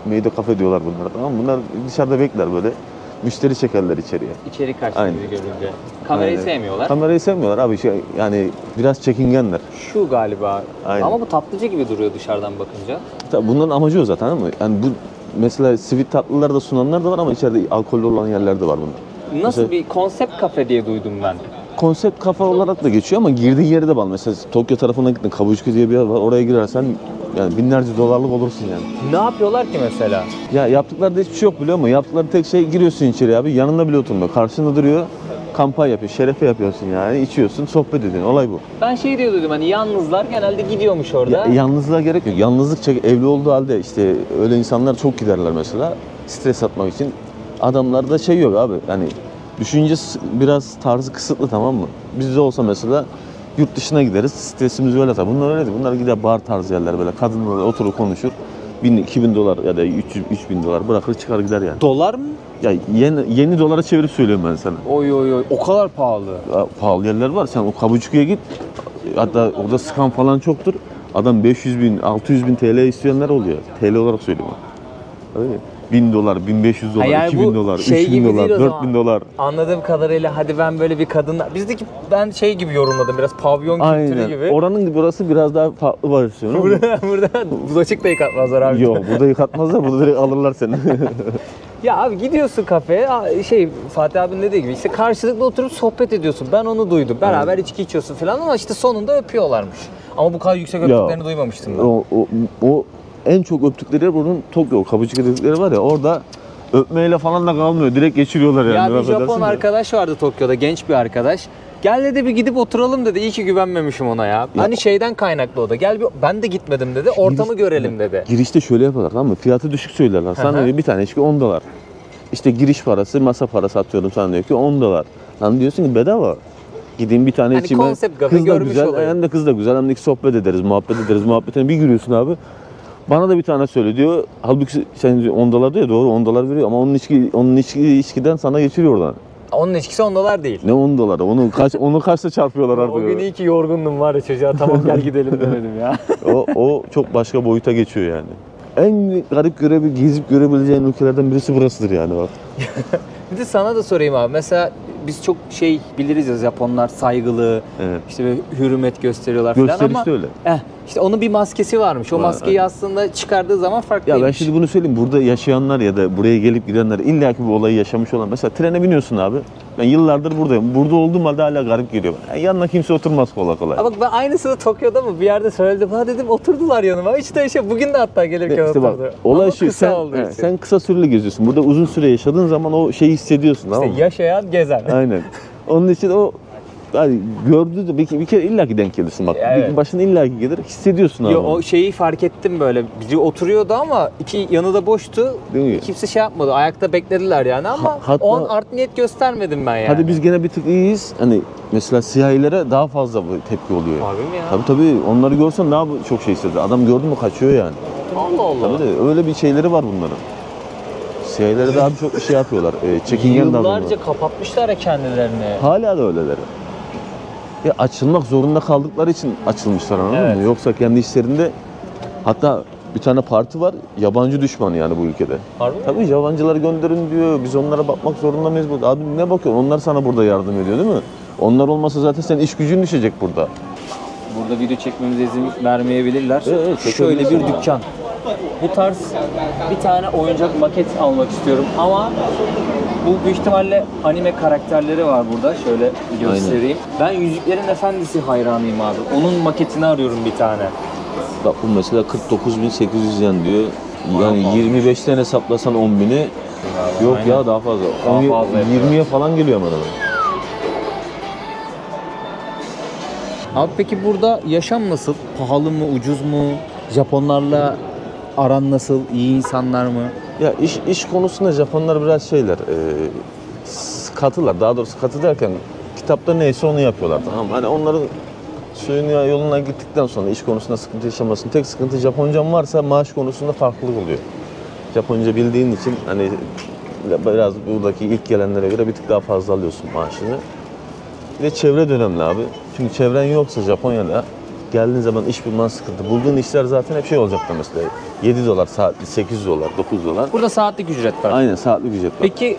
Meyde kafe diyorlar bunlara, tamam mı? Bunlar dışarıda bekler böyle. Müşteri çekerler içeriye. İçeri kaçtı Aynen. bizi görünce. Kamerayı Aynen. sevmiyorlar. Kamerayı sevmiyorlar abi. Yani biraz çekingenler. Şu galiba. Aynen. Ama bu tatlıcı gibi duruyor dışarıdan bakınca. Tabii bunların amacı o zaten ama yani bu mesela sweet tatlılar da sunanlar da var ama içeride alkollü olan yerler de var bunlar. Nasıl Mesela- bir konsept kafe diye duydum ben. Konsept kafe olarak da geçiyor ama girdiğin yere de bağlı. Mesela Tokyo tarafına gittin, Kabukicho diye bir yer var. Oraya girersen yani binlerce dolarlık olursun yani. Ne yapıyorlar ki mesela? Ya yaptıkları da hiçbir şey yok biliyor musun? Yaptıkları tek şey giriyorsun içeri abi. Yanında bile oturmuyor. Karşında duruyor. Kampanya yapıyor. Şerefe yapıyorsun yani. İçiyorsun, sohbet ediyorsun. Olay bu. Ben şey diye duydum hani yalnızlar genelde gidiyormuş orada. Yalnızlığa gerek yok. Yalnızlık çek, evli olduğu halde işte öyle insanlar çok giderler mesela. Stres atmak için. Adamlarda şey yok abi. Yani düşünce biraz tarzı kısıtlı, tamam mı? Bizde olsa mesela yurt dışına gideriz. Stresimiz öyle tabii. Bunlar öyle değil. Bunlar gider bar tarzı yerler böyle. Kadınlarla oturur konuşur. 1000-2000 dolar ya da 3000 dolar bırakır çıkar gider yani. Dolar mı? Ya yeni dolara çevirip söylüyorum ben sana. Oy oy oy o kadar pahalı. Ya, pahalı yerler var. Sen o Kabukicho'ya git. Hatta orada scam falan çoktur. Adam 500 bin, 600 bin TL isteyenler oluyor. TL olarak söylüyorum. Öyle. 1000 dolar, 1500 dolar, yani 2000 bu dolar, şey 3000 gibi dolar, değil o 4000 zaman. dolar. Anladığım kadarıyla hadi ben böyle bir kadınla... Bizdeki ben şey gibi yorumladım biraz pavyon kültürü Aynen. gibi. Oranın burası biraz daha farklı versiyonu. Burada bulaşık da yıkatmazlar abi. Yok, burada yıkatmazlar, burada direkt alırlar seni. Ya abi gidiyorsun kafeye şey Fatih abinin dediği gibi işte karşılıklı oturup sohbet ediyorsun. Ben onu duydum. Beraber içki içiyorsun falan ama işte sonunda öpüyorlarmış. Ama bu kadar yüksek Ya, öptüklerini duymamıştım ben. o en çok öptükleri yer bunun Tokyo, Kabukicho dedikleri var ya, orada öpmeyle falan da kalmıyor. Direkt geçiriyorlar yani. Ya bir affedersin Japon de. arkadaş vardı Tokyo'da, genç bir arkadaş. Gel dedi bir gidip oturalım dedi. İyi ki güvenmemişim ona ya. Hani şeyden kaynaklı o da. Gel bir ben de gitmedim dedi. Ortamı görelim dedi. Girişte şöyle yaparlar, tamam mı? Fiyatı düşük söylerler. Sana Hı hı. diyor bir tane içki 10 dolar. İşte giriş parası, masa parası atıyorum sana diyor ki 10 dolar. Lan diyorsun ki bedava. Gideyim bir tane Hani içeyim. konsept kafe Kız da görmüş güzel, olayım. hem de kız da güzel, hem de sohbet ederiz, muhabbet ederiz. Muhabbetine bir giriyorsun abi. Bana da bir tane söyle diyor. Halbuki sen 10 dolar diyor, doğru 10 dolar veriyor ama onun içkiden sana geçiriyor oradan. Onun içkisi 10 dolar değil. Ne 10 doları? Onu kaçta çarpıyorlar artık. O gün iyi ki yorgundum var ya çocuğa tamam gel gidelim demedim ya. O çok başka boyuta geçiyor yani. En garip gezip görebileceğin ülkelerden birisi burasıdır yani bak. Bir de sana da sorayım abi. Mesela biz çok şey biliriz ya Japonlar saygılı, Evet. işte böyle hürmet gösteriyorlar falan ama Gösterişte öyle. işte onun bir maskesi varmış. O Var, maskeyi evet. aslında çıkardığı zaman farklıymış. Ya ben şimdi bunu söyleyeyim. Burada yaşayanlar ya da buraya gelip gidenler illaki bu olayı yaşamış olan. Mesela trene biniyorsun abi. Ben yıllardır buradayım. Burada olduğum halde hala garip geliyor. Yani yanına kimse oturmaz kolay kolay. Ha bak ben aynısını Tokyo'da mı bir yerde söyledim. Ha dedim oturdular yanıma. İşte şey bugün de hatta gelirken İşte bak, oturdu. olay Ama şu, kısa olduğu için. sen kısa süreli geziyorsun. Burada uzun süre yaşadığın zaman o şeyi hissediyorsun, tamam mı? Yaşayan gezen. Aynen. Onun için o yani gördüğü de bir kere illaki denk gelirsin bak. Evet. Bir başına illaki gelir, hissediyorsun abi. Yo, o şeyi fark ettim böyle. Biri oturuyordu ama iki yanı da boştu. Değil mi? Kimse şey yapmadı. Ayakta beklediler yani ama Hatta- o an art niyet göstermedim ben yani. Hadi biz gene bir tık iyiyiz. Hani mesela siyahilere daha fazla bu tepki oluyor. Harbi mi ya? Tabii onları görsen daha çok şey hisseder. Adam gördü mü kaçıyor yani. Allah Allah. Tabii de öyle bir şeyleri var bunların. Siyahilere daha çok bir şey yapıyorlar. Çekingen davranıyorlar. Yıllarca kapatmışlar ya kendilerini. Hala da öyleleri. Açılmak zorunda kaldıkları için açılmışlar, anladın Evet. mı? Yoksa kendi işlerinde, hatta bir tane parti var, yabancı düşmanı yani bu ülkede. Harbi mi? Tabii yabancıları gönderin diyor, biz onlara bakmak zorunda mıyız burada? Abi ne bakıyorsun? Onlar sana burada yardım ediyor değil mi? Onlar olmasa zaten senin iş gücün düşecek burada. Burada video çekmemize izin vermeyebilirler. Evet, Şöyle bir çekebilirsin. dükkan. Bu tarz bir tane oyuncak maket almak istiyorum ama bu büyük ihtimalle anime karakterleri var burada. Şöyle göstereyim. Ben Yüzüklerin Efendisi hayranıyım abi. Onun maketini arıyorum bir tane. Bak bu mesela 49.800 yen diyor. Yani 25 tane hesaplasan 10.000'i yok Aynen. ya daha fazla. Daha fazla yapıyor. 20'ye falan geliyor hemen hemen. Abi peki burada yaşam nasıl? Pahalı mı, ucuz mu? Japonlarla aran nasıl? İyi insanlar mı? Ya iş konusunda Japonlar biraz şeyler, katılar. Daha doğrusu katı derken kitapta neyse onu yapıyorlar, tamam mı? Hani onların suyuna yoluna gittikten sonra iş konusunda sıkıntı yaşamasın. Tek sıkıntı Japoncam varsa maaş konusunda farklılık oluyor. Japonca bildiğin için hani biraz buradaki ilk gelenlere göre bir tık daha fazla alıyorsun maaşını. Bir de çevre de önemli abi. Çünkü çevren yoksa Japonya'da geldiğin zaman iş bulman sıkıntı. Bulduğun işler zaten hep şey olacaktı mesela. 7 dolar saatli, 8 dolar, 9 dolar. Burada saatlik ücret var. Aynen saatlik ücret var. Peki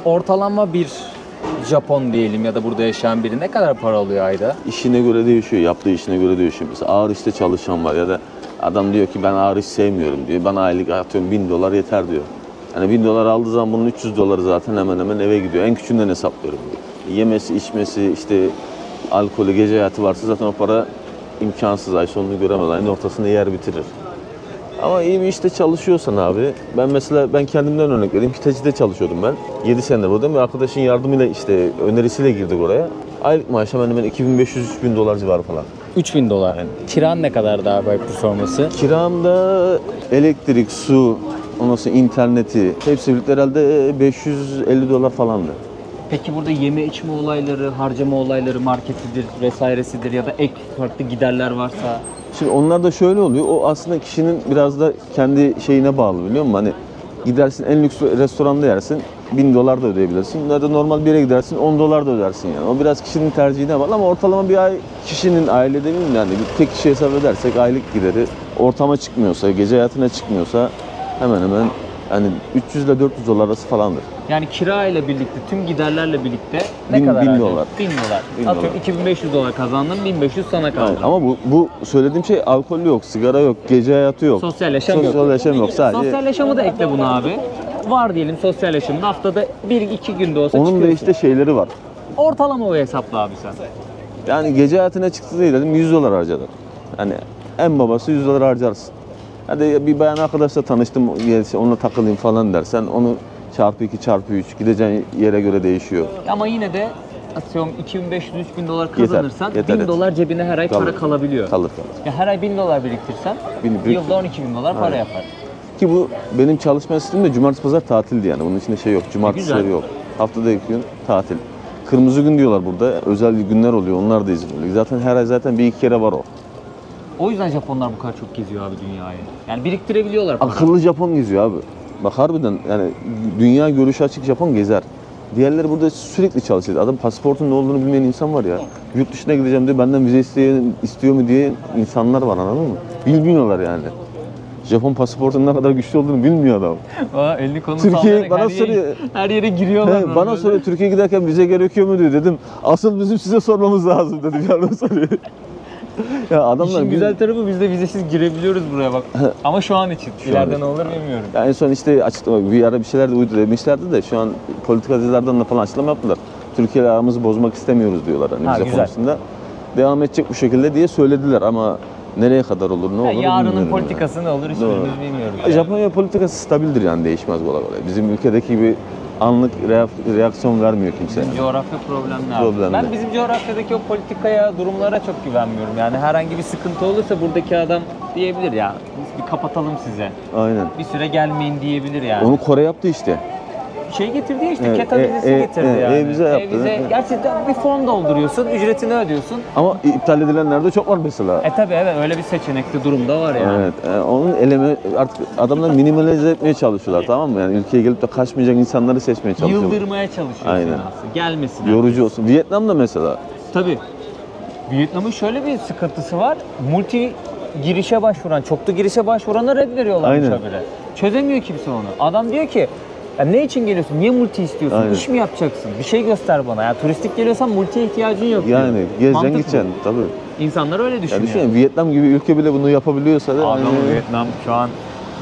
ortalama bir Japon diyelim ya da burada yaşayan biri ne kadar para alıyor ayda? İşine göre değişiyor, yaptığı işine göre değişiyor. Mesela ağır işte çalışan var ya da adam diyor ki ben ağır iş sevmiyorum diyor. Bana aylık atıyorum 1000 dolar yeter diyor. Yani 1000 dolar aldığı zaman bunun 300 doları zaten hemen hemen eve gidiyor. En küçüğünden hesaplıyorum. Yemesi, içmesi, işte alkolü, gece hayatı varsa zaten o para imkansız. Ay sonunu göremez. Ayın ortasında yer bitirir. Ama iyi bir işte çalışıyorsan abi, ben kendimden örnek vereyim. Hitachi'de çalışıyordum ben. 7 senedir buradayım ve arkadaşın yardımıyla işte önerisiyle girdik oraya. Aylık maaş hemen hemen 2500-3000 dolar civarı falan. 3000 dolar. Kiran ne kadar daha ayıptır sorması? Kiramda elektrik, su, ondan sonra interneti hepsi birlikte herhalde 550 dolar falandı. Peki burada yeme içme olayları, harcama olayları, marketidir vesairesidir ya da ek farklı giderler varsa? Şimdi onlar da şöyle oluyor. O aslında kişinin biraz da kendi şeyine bağlı, biliyor musun? Hani gidersin en lüks restoranda yersin, 1000 dolar da ödeyebilirsin. Ya da normal bir yere gidersin, 10 dolar da ödersin yani. O biraz kişinin tercihine bağlı ama ortalama bir ay kişinin ailede bilmiyorum yani bir tek kişi hesap edersek aylık gideri ortama çıkmıyorsa, gece hayatına çıkmıyorsa hemen hemen hani 300 ile 400 dolar arası falandır. Yani kira ile birlikte, tüm giderlerle birlikte ne 1000 kadar harcıyorsun? dolar. 1000 dolar. 1000 Atıyorum dolar. 2500 dolar kazandın, 1500 sana kaldı. Yani ama bu söylediğim şey alkol yok, sigara yok, gece hayatı yok. Sosyal yaşam yok. Sosyal yaşam yok sadece. Sosyal yaşamı da ekle bunu abi. Var diyelim sosyal yaşamında haftada 1-2 günde olsa Onun da çıkıyorsun. işte şeyleri var. Ortalama o hesapla abi sen. Yani gece hayatına çıktı değil dedim 100 dolar harcadım. Yani en babası 100 dolar harcarsın. Hadi bir bayan arkadaşla tanıştım, onunla takılayım falan dersen onu çarpı 2 çarpı 3 gideceğin yere göre değişiyor. Ama yine de atıyorum 2500-3000 dolar kazanırsan yeter. 1000 dolar cebine her ay para Kalır. kalabiliyor. Kalır. Ya her ay 1000 dolar biriktirsen yılda 12.000 dolar para Aynen. yapar. Ki bu benim çalışma sistemimde cumartesi pazar tatildi yani. Bunun içinde şey yok. Cumartesileri Güzel. yok. Haftada 2 gün tatil. Kırmızı gün diyorlar burada. Özel günler oluyor. Onlar da izin oluyor. Zaten her ay zaten bir iki kere var o. O yüzden Japonlar bu kadar çok geziyor abi dünyayı. Yani biriktirebiliyorlar para. Akıllı Japon geziyor abi. Bak harbiden yani dünya görüşü açık Japon gezer. Diğerleri burada sürekli çalışıyor. Adam pasaportun ne olduğunu bilmeyen insan var ya. Yurt dışına gideceğim diye benden vize istiyor mu diye insanlar var, anladın mı? Bilmiyorlar yani. Japon pasaportunun ne kadar güçlü olduğunu bilmiyor adam. Elini kolunu Türkiye sallayarak bana her yere, soruyor. her yere giriyorlar. Bana soruyor Türkiye'ye giderken vize gerekiyor mu diyor. Dedim asıl bizim size sormamız lazım dedim. Yani soruyor. Ya adamlar İşin güzel tarafı biz de vizesiz girebiliyoruz buraya bak. Ama şu an için. Şu İleride an ne olur bilmiyorum. Ya en son işte açıklama bir ara bir şeyler de uydu demişlerdi de şu an politikacılardan da falan açıklama yaptılar. Türkiye ile aramızı bozmak istemiyoruz diyorlar hani vize güzel. konusunda. Devam edecek bu şekilde diye söylediler ama nereye kadar olur ne olur Yarının bilmiyorum politikası ne olur Doğru. hiçbirimiz bilmiyoruz. yani. Japonya politikası stabildir yani, değişmez kolay kolay. Bizim ülkedeki gibi anlık reaksiyon vermiyor kimse. Bizim coğrafya problemli abi. Problemli. Ben bizim coğrafyadaki o politikaya, durumlara çok güvenmiyorum. Yani herhangi bir sıkıntı olursa buradaki adam diyebilir ya biz bir kapatalım size. Aynen. Bir süre gelmeyin diyebilir yani. Onu Kore yaptı işte. Şey getirdi ya işte Evet, keta vizesi getirdi yani. e-vize yaptı. E-vize, gerçekten bir form dolduruyorsun, ücretini ödüyorsun. Ama iptal edilenler de çok var mesela. Tabi evet öyle bir seçenekli durumda var yani. Evet, onun artık adamlar minimalize etmeye çalışıyorlar, tamam mı? Yani ülkeye gelip de kaçmayacak insanları seçmeye çalışıyorlar. Yıldırmaya çalışıyorsun Aynen. aslında. Gelmesin. Yorucu olsun. Vietnam'da mesela. Tabii. Vietnam'ın şöyle bir sıkıntısı var. Multi girişe başvuran, çoklu girişe başvuranlar red veriyorlarmış Aynen. habire. Çözemiyor kimse onu. Adam diyor ki ya ne için geliyorsun? Niye multi istiyorsun? Aynen. İş mi yapacaksın? Bir şey göster bana. Ya turistik geliyorsan multiye ihtiyacın yok diyor. Yani gezeceksin Mantık bu. gideceksin tabii. İnsanlar öyle Ya düşünüyor. düşünün Vietnam gibi ülke bile bunu yapabiliyorsa da Abi ama Vietnam şu an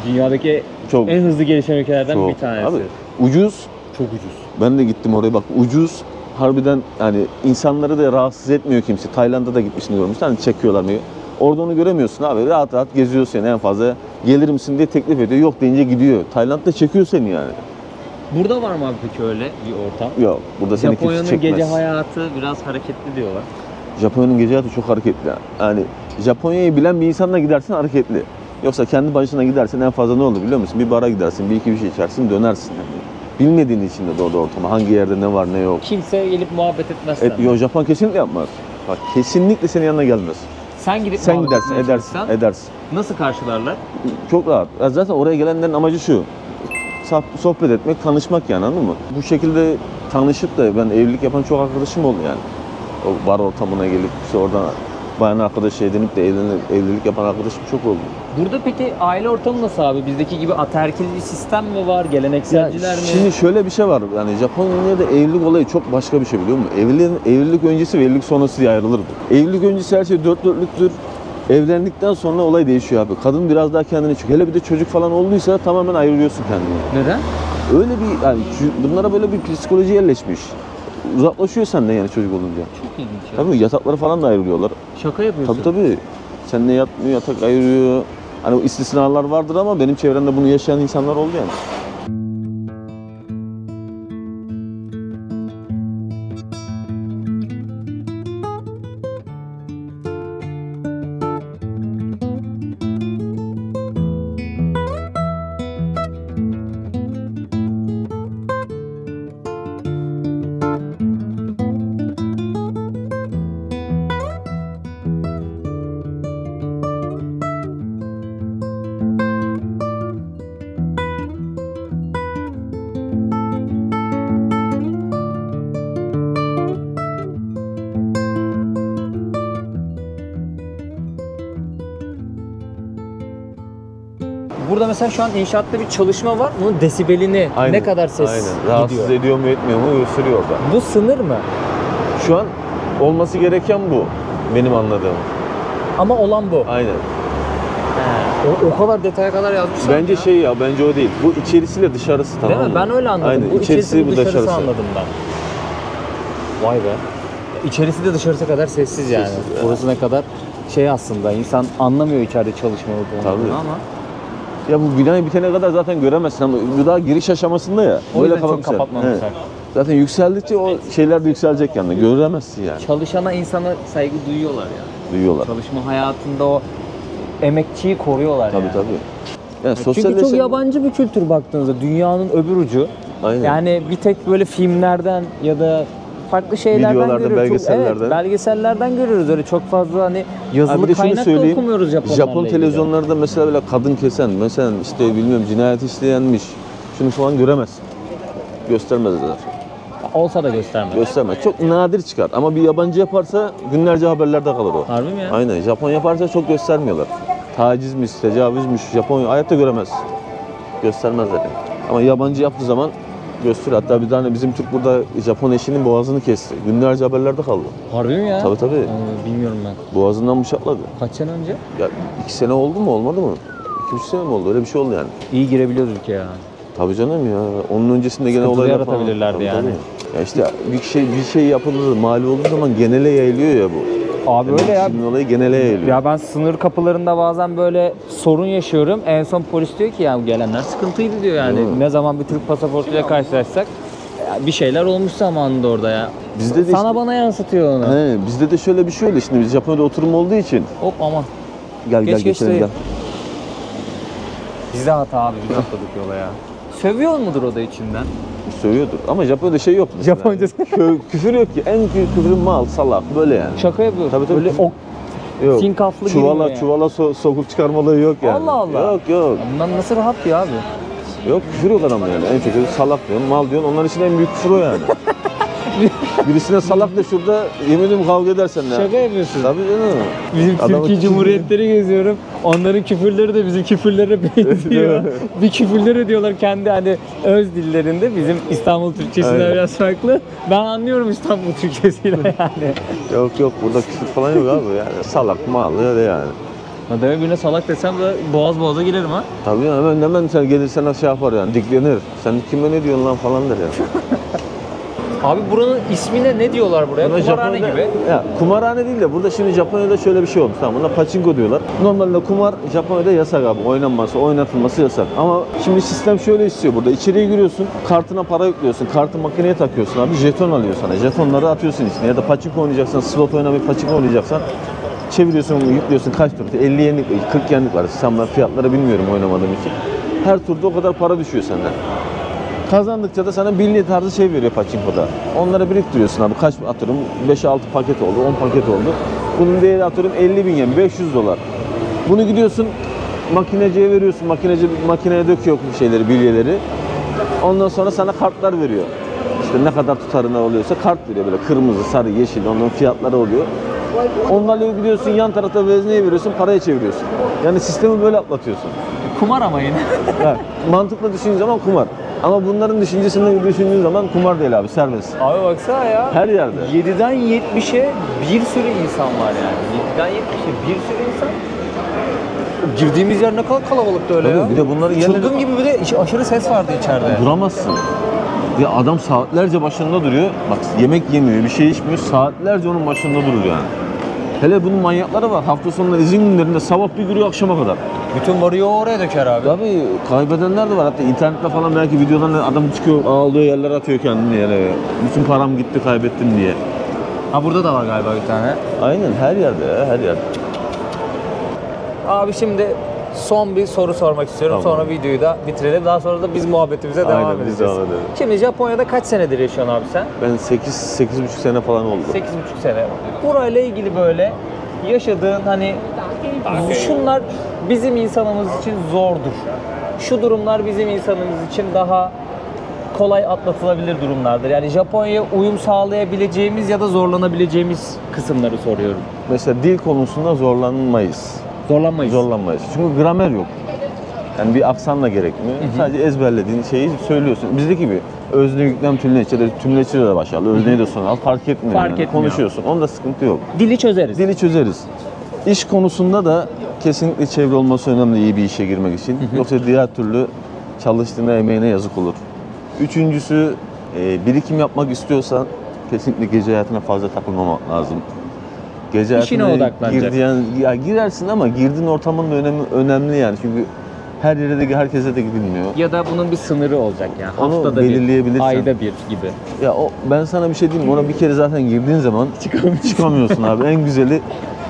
dünyadaki çok en hızlı gelişen ülkelerden bir tanesi. Abi, ucuz. Çok ucuz. Ben de gittim oraya, bak ucuz. Harbiden yani insanları da rahatsız etmiyor kimse. Tayland'a da gitmişsin görmüşsün. Hani çekiyorlar mı? Orada onu göremiyorsun abi. Rahat rahat geziyorsun en fazla. Gelir misin diye teklif ediyor. Yok deyince gidiyor. Tayland'da çekiyor seni yani. Burada var mı abi peki öyle bir ortam? Yok. Burada seni kimse Japonya'nın çekmez. gece hayatı biraz hareketli diyorlar. Japonya'nın gece hayatı çok hareketli. Yani Japonya'yı bilen bir insanla gidersin hareketli. Yoksa kendi başına gidersen en fazla ne olur biliyor musun? Bir bara gidersin, bir iki bir şey içersin, dönersin. Yani. Bilmediğin için de doğru ortama. Hangi yerde ne var ne yok. Kimse gelip muhabbet etmez seninle. Yok, Japon kesinlikle yapmaz. Bak kesinlikle senin yanına gelmez. Sen gidip Sen muhabbet gidersin, etmeye edersin, çalışsan edersin. nasıl karşılarlar? Çok rahat. Ya zaten oraya gelenlerin amacı şu. Sohbet etmek, tanışmak yani, anladın mı? Bu şekilde tanışıp da ben evlilik yapan çok arkadaşım oldu yani. O bar ortamına gelip işte oradan bayan arkadaş edinip de evlilik yapan arkadaşım çok oldu. Burada peki aile ortamı nasıl abi? Bizdeki gibi ataerkil bir sistem mi var? Gelenekselciler mi? Şimdi şöyle bir şey var. Yani Japonya'da evlilik olayı çok başka bir şey, biliyor musun? Evlilik öncesi ve evlilik sonrası diye ayrılır bu. Evlilik öncesi her şey dört dörtlüktür. Evlendikten sonra olay değişiyor abi. Kadın biraz daha kendini çıkıyor. Hele bir de çocuk falan olduysa tamamen ayırıyorsun kendini. Neden? Öyle bir yani bunlara böyle bir psikoloji yerleşmiş. Uzaklaşıyor senden yani çocuk olunca. Çok ilginç ya. Tabii yatakları falan da ayrılıyorlar. Şaka yapıyorsun. Tabii. Seninle yatmıyor, yatak ayırıyor. Hani o istisnalar vardır ama benim çevremde bunu yaşayan insanlar oldu yani. Burada mesela şu an inşaatta bir çalışma var. Bunun desibelini ne kadar ses Aynen. Rahatsız gidiyor. ediyor mu etmiyor mu gösteriyor orada. Bu sınır mı? Şu an olması gereken bu. Benim anladığım. Ama olan bu. Aynen. O kadar detaya kadar yazmışlar. Bence bence o değil. Bu içerisiyle dışarısı tamam Değil mi? mı? Ben öyle anladım. Aynen. Bu içerisi bu dışarısı dışarısı. anladım ben. Vay be. İçerisi de dışarısı kadar sessiz yani. Sessiz, evet. Burası ne kadar aslında insan anlamıyor içeride çalışma olup olmadığını Tabii. ama Ya bu binayı bitene kadar zaten göremezsin ama bu daha giriş aşamasında ya. o yüzden çok kapatmışlar. kapatmamışlar. Evet. Zaten yükseldikçe o şeyler de yükselecek yani. Göremezsin yani. Çalışana insana saygı duyuyorlar ya. Duyuyorlar. Çalışma hayatında o emekçiyi koruyorlar Tabii yani. tabii. Yani Çünkü çok yabancı bir kültür baktığınızda dünyanın öbür ucu. Aynen. Yani bir tek böyle filmlerden ya da farklı şeylerden Videolarda, görüyoruz. belgesellerden. Evet, belgesellerden görüyoruz. Öyle çok fazla hani Abi yazılı bir de şunu kaynak da söyleyeyim. okumuyoruz Japonlarla Japon ilgili. televizyonlarda mesela böyle kadın kesen, mesela işte bilmiyorum cinayet işleyenmiş. Şunu falan göremezsin. Göstermezler. Olsa da göstermez. Göstermez. Çok nadir çıkar ama bir yabancı yaparsa günlerce haberlerde kalır o. Harbi mi ya? Aynen. Japon yaparsa çok göstermiyorlar. Tacizmiş, tecavüzmüş. Japonya hayatta göremez. Göstermezler yani. Ama yabancı yaptığı zaman gösteriyor. Hatta bir tane bizim Türk burada Japon eşinin boğazını kesti. Günlerce haberlerde kaldı. Harbi mi ya? Tabii tabii. Bilmiyorum ben. Boğazından bıçakladı. Kaç sene önce? Ya 2 sene oldu mu olmadı mı? 2-3 sene mi oldu? Öyle bir şey oldu yani. İyi girebiliyoruz ülkeye yani. Tabii canım ya. Onun öncesinde gene Sıkıntı olaylar falan. yaratabilirlerdi Tabii, yani. tabii. Ya işte bir şey yapıldığı, mali olduğu zaman genele yayılıyor ya bu. Abi öyle ya. Şimdi olayı genele yayılıyor. Ya ben sınır kapılarında bazen böyle sorun yaşıyorum. En son polis diyor ki ya gelenler sıkıntıydı diyor yani. Değil mi? Ne zaman bir Türk pasaportuyla karşılaşsak ya bir şeyler olmuş zamanında orada ya. Bizde de Sana işte- bana yansıtıyor onu. He, bizde de şöyle bir şey oldu. Şimdi biz Japonya'da oturum olduğu için. Hop aman. Gel Geç, geç geçelim dayı. gel. Bizde hata abi biz atladık yola ya. Sövüyor mudur o da içinden? Sövüyordur. Ama Japonya'da şey yok. mesela. Japonca- Küfür yok ki. En büyük küfürü mal, salak böyle yani. Şaka yapıyor. Tabii, tabii. Böyle ok Yok. sinkaflı Çuvala girmiyor yani. çuvala sokup çıkarmalığı yok yani. Allah Allah. Yok yok. Bundan nasıl rahat ya abi? Yok küfür yok adamın yani. En çok salak diyorsun, mal diyorsun. Onların için en büyük küfür o yani. Birisine salak da şurada yemin ediyorum kavga edersen ya. Şaka yapıyorsun. Tabii canım. Bizim Adamın Türkiye Cumhuriyetleri geziyorum. Onların küfürleri de bizim küfürlere benziyor. Bir küfürler ediyorlar kendi hani öz dillerinde. Bizim İstanbul Türkçesinden Aynen. biraz farklı. Ben anlıyorum İstanbul Türkçesiyle yani. Yok yok burada küfür falan yok abi yani. Salak mal öyle yani. Adama birine salak desem de boğaz boğaza girerim ha. Tabii ya hemen sen gelirsen aşağı yapar yani. Diklenir. Sen kime ne diyorsun lan falan der yani. Abi buranın ismine ne diyorlar buraya? Buna Kumarhane Japonya'da- gibi. Ya kumarhane değil de burada şimdi Japonya'da şöyle bir şey olmuş. Tamam buna pachinko diyorlar. Normalde kumar Japonya'da yasak abi. Oynanması, oynatılması yasak. Ama şimdi sistem şöyle istiyor burada. İçeriye giriyorsun, kartına para yüklüyorsun. Kartı makineye takıyorsun abi. Jeton alıyor sana. Jetonları atıyorsun içine. Ya da pachinko oynayacaksan, slot oynamayı pachinko oynayacaksan çeviriyorsun, yüklüyorsun kaç tur? 50 yenlik, 40 yenlik var. Sistemler fiyatları bilmiyorum oynamadığım için. Her turda o kadar para düşüyor senden. Kazandıkça da sana bilye tarzı şey veriyor pachinko'da. Onları biriktiriyorsun abi. Kaç atıyorum? 5-6 paket oldu, 10 paket oldu. Bunun değeri atıyorum 50 bin yen, 500 dolar. Bunu gidiyorsun makineciye veriyorsun. Makineci makineye döküyor bu şeyleri, bilyeleri. Ondan sonra sana kartlar veriyor. İşte ne kadar tutarına oluyorsa kart veriyor böyle kırmızı, sarı, yeşil. Onların fiyatları oluyor. Onlarla gidiyorsun yan tarafta vezneye veriyorsun, paraya çeviriyorsun. Yani sistemi böyle atlatıyorsun. Kumar ama yine. Yani mantıklı düşündüğün zaman kumar. Ama bunların düşüncesinde düşündüğün zaman kumar değil abi, serbest. Abi baksana ya. Her yerde. 7'den 70'e bir sürü insan var yani. 7'den 70'e bir sürü insan. Girdiğimiz yer ne kadar kalabalıktı öyle Tabii, ya. bir de bunların Çılgın yerleri- gibi bir de aşırı ses vardı içeride. Duramazsın. Ya adam saatlerce başında duruyor. Bak yemek yemiyor, bir şey içmiyor. Saatlerce onun başında durur yani. Hele bunun manyakları var. Hafta sonları izin günlerinde sabah bir giriyor akşama kadar. Bütün varıyor oraya döker abi. Tabii kaybedenler de var. Hatta internette falan belki videodan adam çıkıyor ağladığı yerlere atıyor kendini yere. Bütün param gitti kaybettim diye. Ha burada da var galiba bir tane. Aynen her yerde ya, her yerde. Abi şimdi son bir soru sormak istiyorum. Tamam. Sonra videoyu da bitirelim. Daha sonra da biz muhabbetimize devam Aynen, edeceğiz. biz devam edelim. Şimdi Japonya'da kaç senedir yaşıyorsun abi sen? Ben 8,5 sene falan oldu. 8,5 sene. Burayla ilgili böyle yaşadığın hani şunlar bizim insanımız için zordur. Şu durumlar bizim insanımız için daha kolay atlatılabilir durumlardır. Yani Japonya'ya uyum sağlayabileceğimiz ya da zorlanabileceğimiz kısımları soruyorum. Mesela dil konusunda zorlanmayız. Zorlanmayız. Zorlanmayız. Çünkü gramer yok. Yani bir aksanla gerekmiyor. Sadece ezberlediğin şeyi söylüyorsun. Bizdeki gibi özne yüklem tümleççe de tümleççe de başarılı. Özneyi de sonra al fark etmiyor. Fark yani. etmiyor. Konuşuyorsun. Onda sıkıntı yok. Dili çözeriz. Dili çözeriz. İş konusunda da kesinlikle çevre olması önemli iyi bir işe girmek için. Yoksa diğer türlü çalıştığına emeğine yazık olur. Üçüncüsü birikim yapmak istiyorsan kesinlikle gece hayatına fazla takılmamak lazım. Gece İşine hayatına odaklanacak. ya girersin ama girdiğin ortamın da önemli yani. Çünkü her yere de herkese de gidilmiyor. Ya da bunun bir sınırı olacak yani. Onu Haftada bir, belirleyebilirsin. ayda bir gibi. Ya ben sana bir şey diyeyim mi? Ona bir kere zaten girdiğin zaman çıkamıyorsun abi. En güzeli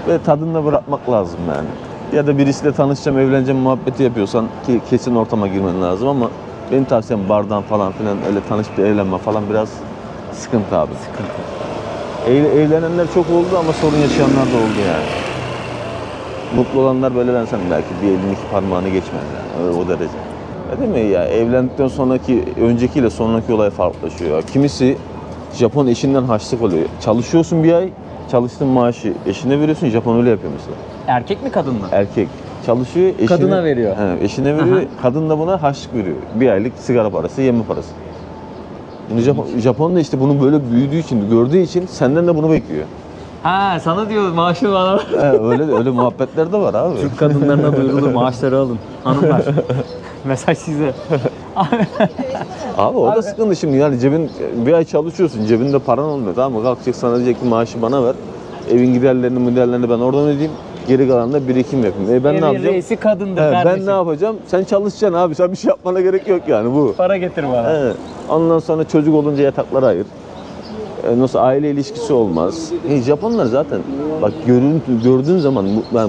ve tadında bırakmak lazım yani. Ya da birisiyle tanışacağım, evleneceğim muhabbeti yapıyorsan ki kesin ortama girmen lazım ama benim tavsiyem bardan falan filan öyle tanışıp da evlenme falan biraz sıkıntı abi. Sıkıntı. Evlenenler çok oldu ama sorun yaşayanlar da oldu yani. Mutlu olanlar böyle ben sana belki bir elin iki parmağını geçmez yani o derece. Ya değil mi ya evlendikten sonraki öncekiyle sonraki olay farklılaşıyor. Kimisi Japon eşinden harçlık oluyor. Çalışıyorsun bir ay, çalıştığın maaşı eşine veriyorsun. Japon öyle yapıyor mesela. Erkek mi kadın mı? Erkek çalışıyor, eşine, Kadına veriyor. He, eşine veriyor, Aha. kadın da buna harçlık veriyor. Bir aylık sigara parası, yeme parası. Bunu Japon da işte bunu böyle büyüdüğü için, gördüğü için senden de bunu bekliyor. Ha sana diyor maaşını bana. Öyle muhabbetler de var abi. Türk kadınlarına duyurulur maaşları alın. Hanımlar. Mesaj size. Abi o da sıkıntı şimdi yani bir ay çalışıyorsun cebinde paran olmuyor tamam mı? Kalkacak sana diyecek ki maaşı bana ver. Evin giderlerini ben oradan ödeyeyim. Geri kalanında birikim yapayım. Ben ne Evin yapacağım? reisi kadındır He, kardeşim. ben ne yapacağım? Sen çalışacaksın abi. Sen bir şey yapmana gerek yok yani bu. Para getir bana. He. Ondan sonra çocuk olunca yataklara ayır. Nasıl aile ilişkisi olmaz. Japonlar zaten bak gördüğün zaman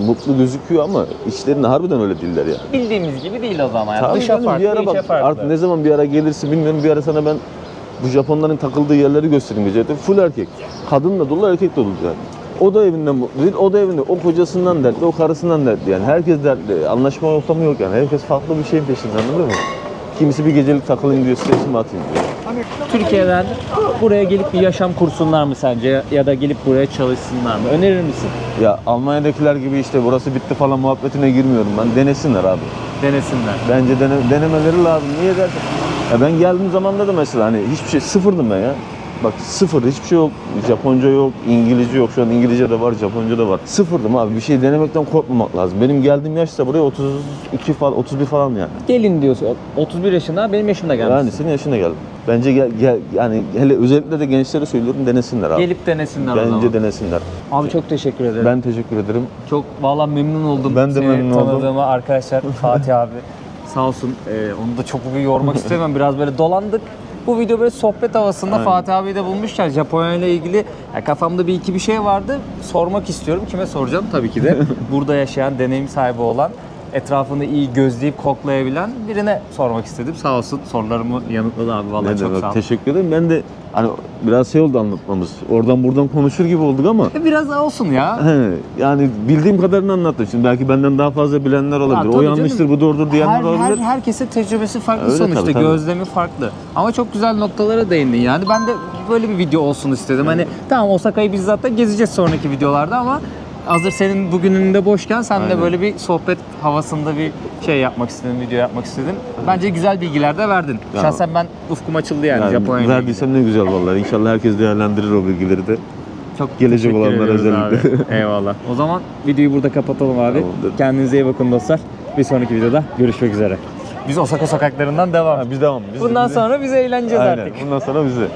mutlu gözüküyor ama içlerinde harbiden öyle değiller ya. Bildiğimiz gibi değil o zaman. Yani. Tabii Dışa canım, farklı, bir ara içe bak, farklı. artık ne zaman bir ara gelirse bilmiyorum bir ara sana ben bu Japonların takıldığı yerleri göstereyim gece. Full erkek. Kadın da dolu erkek de dolu yani. O da evinden mutlu değil, o da evinde. O kocasından dertli, o karısından dertli yani. Herkes dertli. Anlaşma ortamı yok yani. Herkes farklı bir şeyin peşinde anladın mı? Kimisi bir gecelik takılayım diyor, stresimi atayım diyor. Türkiye'den buraya gelip bir yaşam kursunlar mı sence ya da gelip buraya çalışsınlar mı? Önerir misin? Ya Almanya'dakiler gibi işte burası bitti falan muhabbetine girmiyorum ben. Denesinler abi. Denesinler. Bence denemeleri lazım. Niye dersen? Ya ben geldiğim zamanda da mesela hani hiçbir şey sıfırdım ben ya. Bak sıfır hiçbir şey yok. Japonca yok, İngilizce yok. Şu an İngilizce de var, Japonca da var. Sıfırdım abi. Bir şey denemekten korkmamak lazım. Benim geldiğim yaşta buraya 32 falan, 31 falan yani. Gelin diyorsun. 31 yaşında benim yaşımda gelmişsin. Yani senin yaşına geldim. Bence gel yani hele özellikle de gençlere söylüyorum denesinler abi. Gelip denesinler o zaman. Bence denesinler. Abi çok teşekkür ederim. Ben teşekkür ederim. Çok vallahi memnun oldum. Ben de seni memnun oldum. tanıdığıma arkadaşlar Fatih abi. Sağ olsun. Onu da çok bir yormak istemem. Biraz böyle dolandık. Bu video böyle sohbet havasında Aynen. Fatih abiyi de bulmuşlar. Japonya ile ilgili kafamda bir iki bir şey vardı. Sormak istiyorum. Kime soracağım? Tabii ki de burada yaşayan, deneyim sahibi olan, etrafını iyi gözleyip koklayabilen birine sormak istedim. Sağ olsun sorularımı yanıtladı abi. Vallahi Ne çok demek, sağ ol. teşekkür ederim. Ben de hani biraz şey oldu anlatmamız. Oradan buradan konuşur gibi olduk ama Biraz olsun ya. yani bildiğim kadarını anlattım. Şimdi belki benden daha fazla bilenler olabilir. tabii O yanlıştır, canım. bu doğrudur diyenler olabilir. Herkesin tecrübesi farklı Öyle sonuçta. tabii, tabii. Gözlemi farklı. Ama çok güzel noktalara değindin yani. Ben de böyle bir video olsun istedim. Hani tamam Osaka'yı biz zaten gezeceğiz sonraki videolarda ama hazır senin bugünün de boşken sen de Aynen. böyle bir sohbet havasında bir şey yapmak istedim, video yapmak istedim. Bence güzel bilgiler de verdin. Ya. Şahsen ben ufkum açıldı yani, Japonya'ya. Verdiysem ne güzel vallahi. İnşallah herkes değerlendirir o bilgileri de. Çok Gelecek teşekkür olanlar ediyoruz özellikle. abi. Eyvallah. O zaman videoyu burada kapatalım abi. Tamamdır. Kendinize iyi bakın dostlar. Bir sonraki videoda görüşmek üzere. Biz Osaka sokaklarından devam. Biz devam. Bundan sonra biz eğleneceğiz Aynen. artık. Bundan sonra bize.